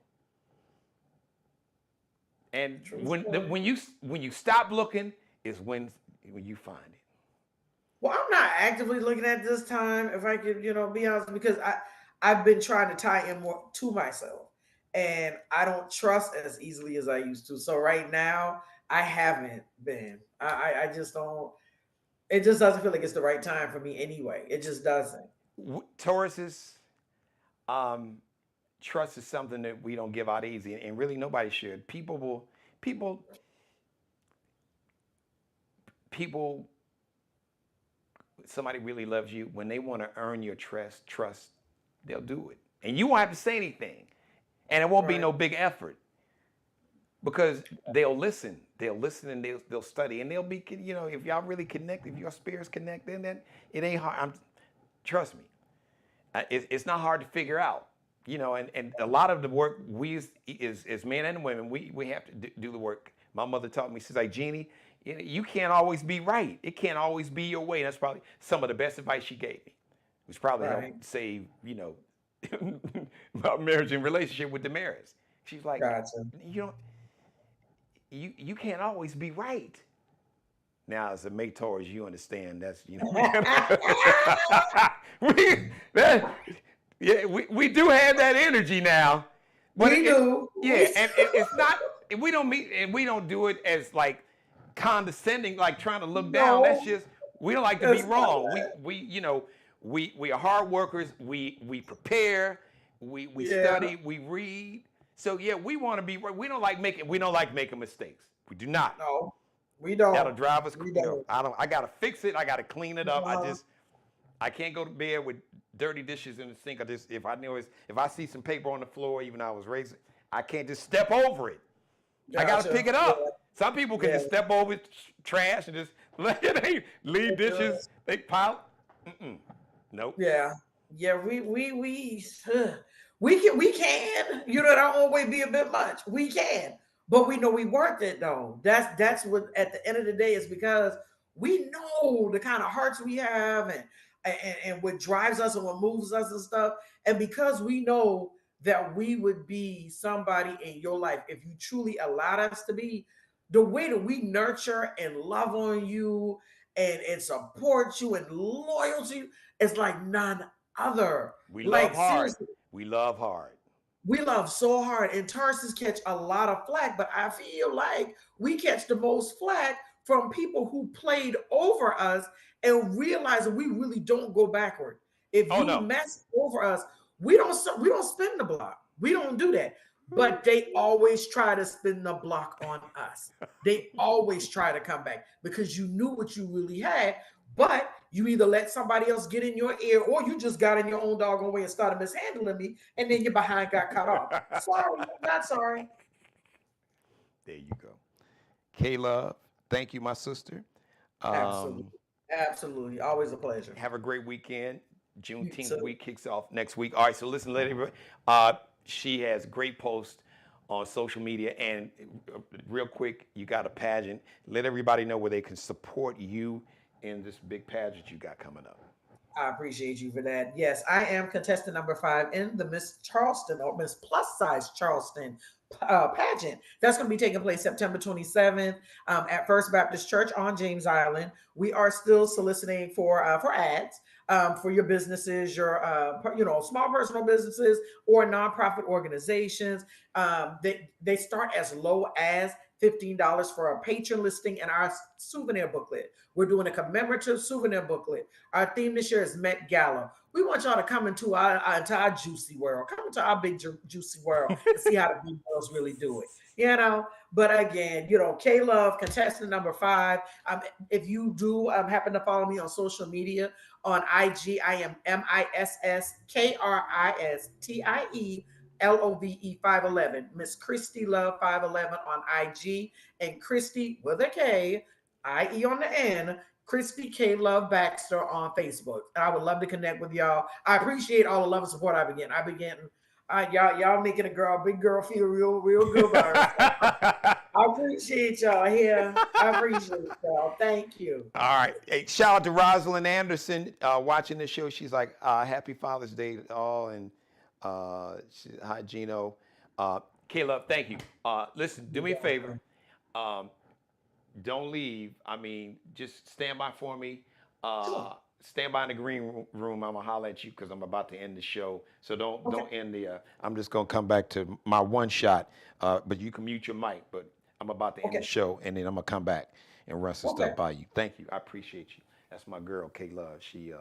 And True when story. when you stop looking is when you find it. Well, I'm not actively looking at this time, if I could, be honest, because I've been trying to tie in more to myself, and I don't trust as easily as I used to. So right now, I haven't been. I just don't. It just doesn't feel like it's the right time for me anyway. It just doesn't. Tauruses, um, trust is something that we don't give out easy, and really nobody should. People people somebody really loves you when they want to earn your trust, they'll do it, and you won't have to say anything, and it won't be Right. no big effort because they'll listen and they'll study and they'll be, if y'all really connect, if your spirits connect, then it ain't hard. Trust me, it's not hard to figure out, and a lot of the work we as men and women, we have to do the work. My mother taught me, she's like, Jeannie, you can't always be right. It can't always be your way. That's probably some of the best advice she gave me, which probably Right. helped save, my marriage and relationship with Damaris. She's like, Gotcha. you know, you can't always be right. Now, as a mate Taurus, you understand that's, we, that, yeah, we do have that energy now, but We do. yeah, and it's not, we don't meet, and we don't do it as like condescending, like trying to look down. That's No, just, we don't like to be that's not wrong. that. We are hard workers. We prepare. We Yeah. study. We read. So yeah, we want to be. We don't like making mistakes. We do not. No, we That'll don't. drive us. We don't. I gotta fix it. I gotta clean it up. Uh-huh. I can't go to bed with dirty dishes in the sink. If I see some paper on the floor, even though I was raising, I can't just step over it. I gotta Gotcha. pick it Yeah. up. Some people can Yeah. just step over trash and just let it leave dishes. They pile. Nope. Yeah, yeah, we can. It don't always be a bit much. We can, but we know we worth it though. That's what at the end of the day is because we know the kind of hearts we have and what drives us and what moves us and stuff. And because we know that we would be somebody in your life if you truly allowed us to be, the way that we nurture and love on you and support you and loyal to you is like none other. We love Like hard. seriously, We love hard. we love so hard, and Tarsus catch a lot of flack, but I feel like we catch the most flack from people who played over us and realize that we really don't go backward. If Oh you no. mess over us, we don't spin the block. We don't do that. But they always try to spin the block on us. They always try to come back because you knew what you really had, but you either let somebody else get in your ear or you just got in your own doggone way and started mishandling me, and then your behind got cut off. Sorry, not sorry. There you go. K-Love, thank you, my sister. Absolutely. Um, Absolutely. Always a pleasure. have a great weekend. You Juneteenth too. week kicks off next week. All right, so listen, let everybody. She has great posts on social media, and real quick, you got a pageant. Let everybody know where they can support you in this big pageant you got coming up. I appreciate you for that. Yes, I am contestant number 5 in the Miss Charleston or Miss Plus Size Charleston pageant. That's going to be taking place September 27th at First Baptist Church on James Island. We are still soliciting for ads for your businesses, your small personal businesses or nonprofit organizations. They start as low as $15 for a patron listing and our souvenir booklet. We're doing a commemorative souvenir booklet. Our theme this year is Met Gala. We want y'all to come into our juicy world. Come into our big juicy world and see how the big girls really do it. But again, K Love, contestant number 5. If you do happen to follow me on social media on IG, I am MISSKRISTIE LOVE 511, Miss Christy Love 511 on IG, and Christy with a K, IE on the end, Christy K Love Baxter on Facebook. And I would love to connect with y'all. I appreciate all the love and support I've been getting. Y'all making a big girl feel real good about herself. I appreciate y'all here. I appreciate y'all. Thank you. All right. Hey, shout out to Rosalind Anderson watching this show. She's like, happy Father's Day to all. And hi, Geno. Caleb, thank you. Listen, do me a favor. Um, don't leave. I mean, just stand by for me. Sure. Stand by in the green room. I'm gonna holler at you because I'm about to end the show. So Okay. don't end the. I'm just gonna come back to my one shot. But you can mute your mic. But I'm about to end the Okay. show, and then I'm gonna come back and run some Okay. stuff by you. Thank you. I appreciate you. That's my girl, K Love. She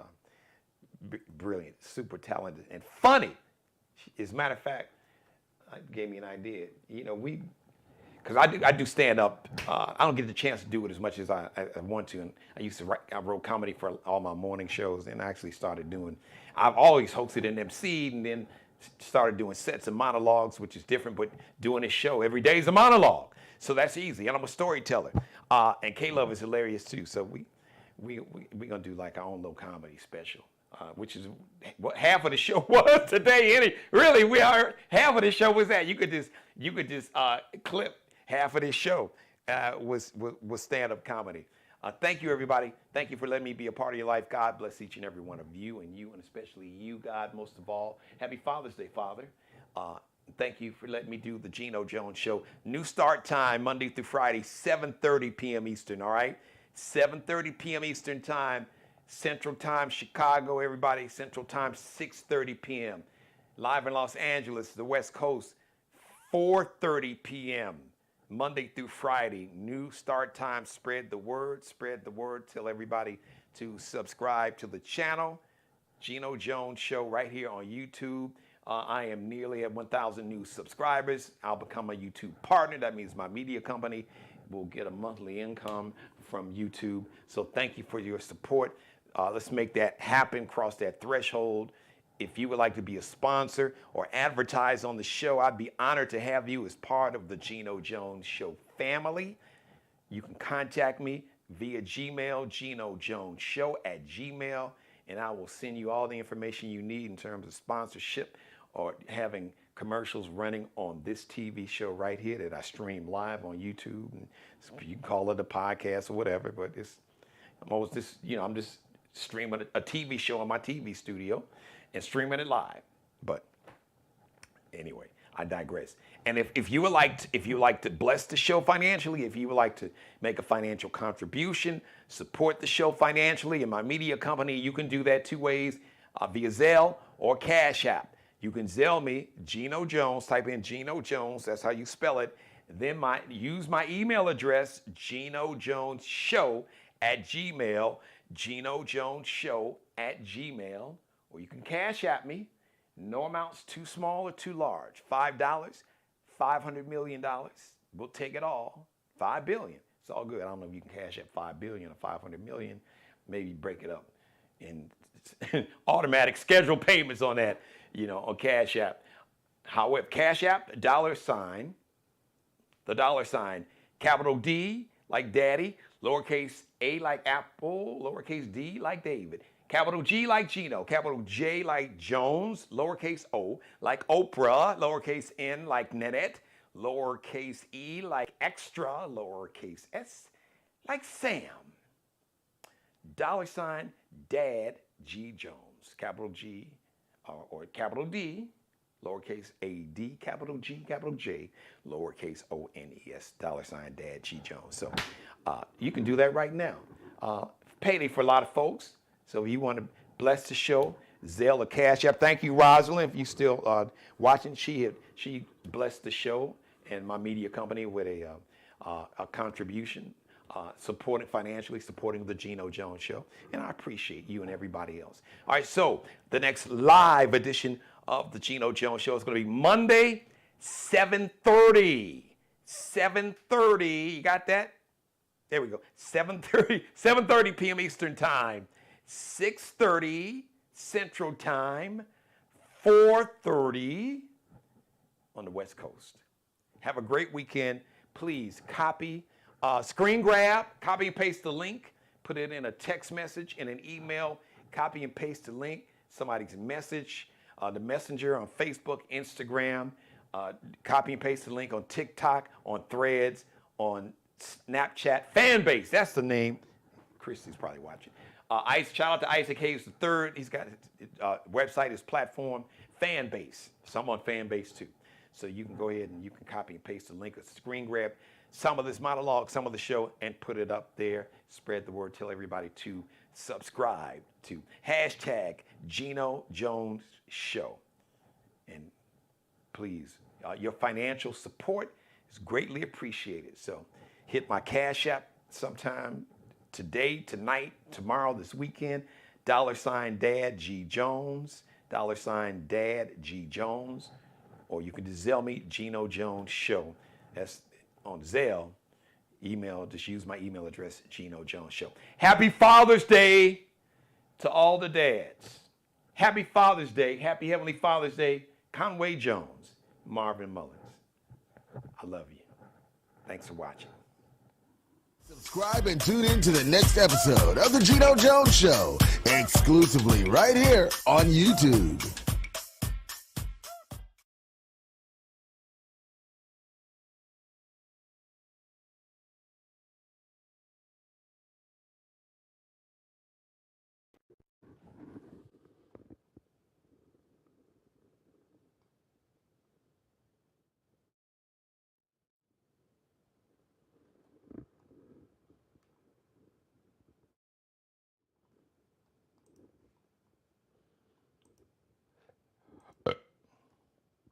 brilliant, super talented, and funny. As a matter of fact, gave me an idea. You know, because I do stand up. I don't get the chance to do it as much as I want to. And I used to write, I wrote comedy for all my morning shows, and I actually started doing. I've always hosted and MC'd, and then started doing sets and monologues, which is different. But doing this show every day is a monologue, so that's easy. And I'm a storyteller. And K Love is hilarious too. So we gonna do like our own little comedy special. Which is what half of the show was today. Really, we are half of the show was that. You could just clip half of this show was stand-up comedy. Thank you, everybody. Thank you for letting me be a part of your life. God bless each and every one of you, and especially you, God, most of all. Happy Father's Day, Father. Thank you for letting me do the Geno Jones Show. New start time, Monday through Friday, 7:30 p.m. Eastern, all right? 7:30 p.m. Eastern time. Central Time, Chicago, everybody. Central Time, 6:30 p.m. Live in Los Angeles, the West Coast, 4:30 p.m. Monday through Friday. New start time. Spread the word. Spread the word. Tell everybody to subscribe to the channel. Geno Jones Show right here on YouTube. I am nearly at 1,000 new subscribers. I'll become a YouTube partner. That means my media company will get a monthly income from YouTube. So thank you for your support. Let's make that happen, cross that threshold. If you would like to be a sponsor or advertise on the show, I'd be honored to have you as part of the Geno Jones Show family. You can contact me via Gmail, GenoJonesShow@gmail, and I will send you all the information you need in terms of sponsorship or having commercials running on this TV show right here that I stream live on YouTube. And you can call it a podcast or whatever, but I'm just streaming a TV show on my TV studio and streaming it live. But anyway, I digress. And if you would like to bless the show financially, if you would like to make a financial contribution, support the show financially and my media company, you can do that two ways, via Zelle or Cash App. You can Zelle me, Geno Jones, type in Geno Jones, that's how you spell it. Then use my email address, GenoJonesShow@gmail, GenoJonesShow@gmail, or you can Cash App me. No amounts too small or too large. $5, $500 million. We'll take it all. $5 billion. It's all good. I don't know if you can cash at $5 billion or $500 million. Maybe break it up in automatic scheduled payments on that, on Cash App. However, Cash App, the dollar sign, capital D like Daddy, lowercase a like Apple, lowercase d like David. Capital G like Geno, capital J like Jones, lowercase o like Oprah, lowercase n like Nanette, lowercase e like extra, lowercase s like Sam. Dollar sign Dad G Jones, capital G or capital D, lowercase a d, capital G, capital J, lowercase o n e s, dollar sign Dad G Jones. So you can do that right now. Payday for a lot of folks. So if you want to bless the show, Zelle or Cash App. Thank you, Rosalind, if you still watching. She blessed the show and my media company with a contribution, financially supporting the Geno Jones Show. And I appreciate you and everybody else. All right, so the next live edition of the Geno Jones Show is going to be Monday, 7:30. 7:30. You got that? There we go. 7:30 p.m. Eastern Time. 6:30 Central Time, 4:30 on the West Coast. Have a great weekend. Please screen grab, copy and paste the link, put it in a text message, in an email, copy and paste the link, somebody's message, the messenger on Facebook, Instagram, copy and paste the link on TikTok, on Threads, on Snapchat, Fanbase, that's the name. Christy's probably watching. Shout out to Isaac Hayes III. He's got his website, his platform, Fanbase. So I'm on Fanbase too. So you can go ahead and you can copy and paste the link or screen grab some of this monologue, some of the show, and put it up there. Spread the word. Tell everybody to subscribe to hashtag Geno Jones Show. And please, your financial support is greatly appreciated. So hit my Cash App sometime today, tonight, tomorrow, this weekend. $Dad G Jones, $Dad G Jones, or you can just Zelle me, Geno Jones Show. That's on Zelle. Email, just use my email address, Geno Jones Show. Happy Father's Day to all the dads. Happy Father's Day, happy Heavenly Father's Day, Conway Jones, Marvin Mullins. I love you. Thanks for watching. Subscribe and tune in to the next episode of The Geno Jones Show, exclusively right here on YouTube.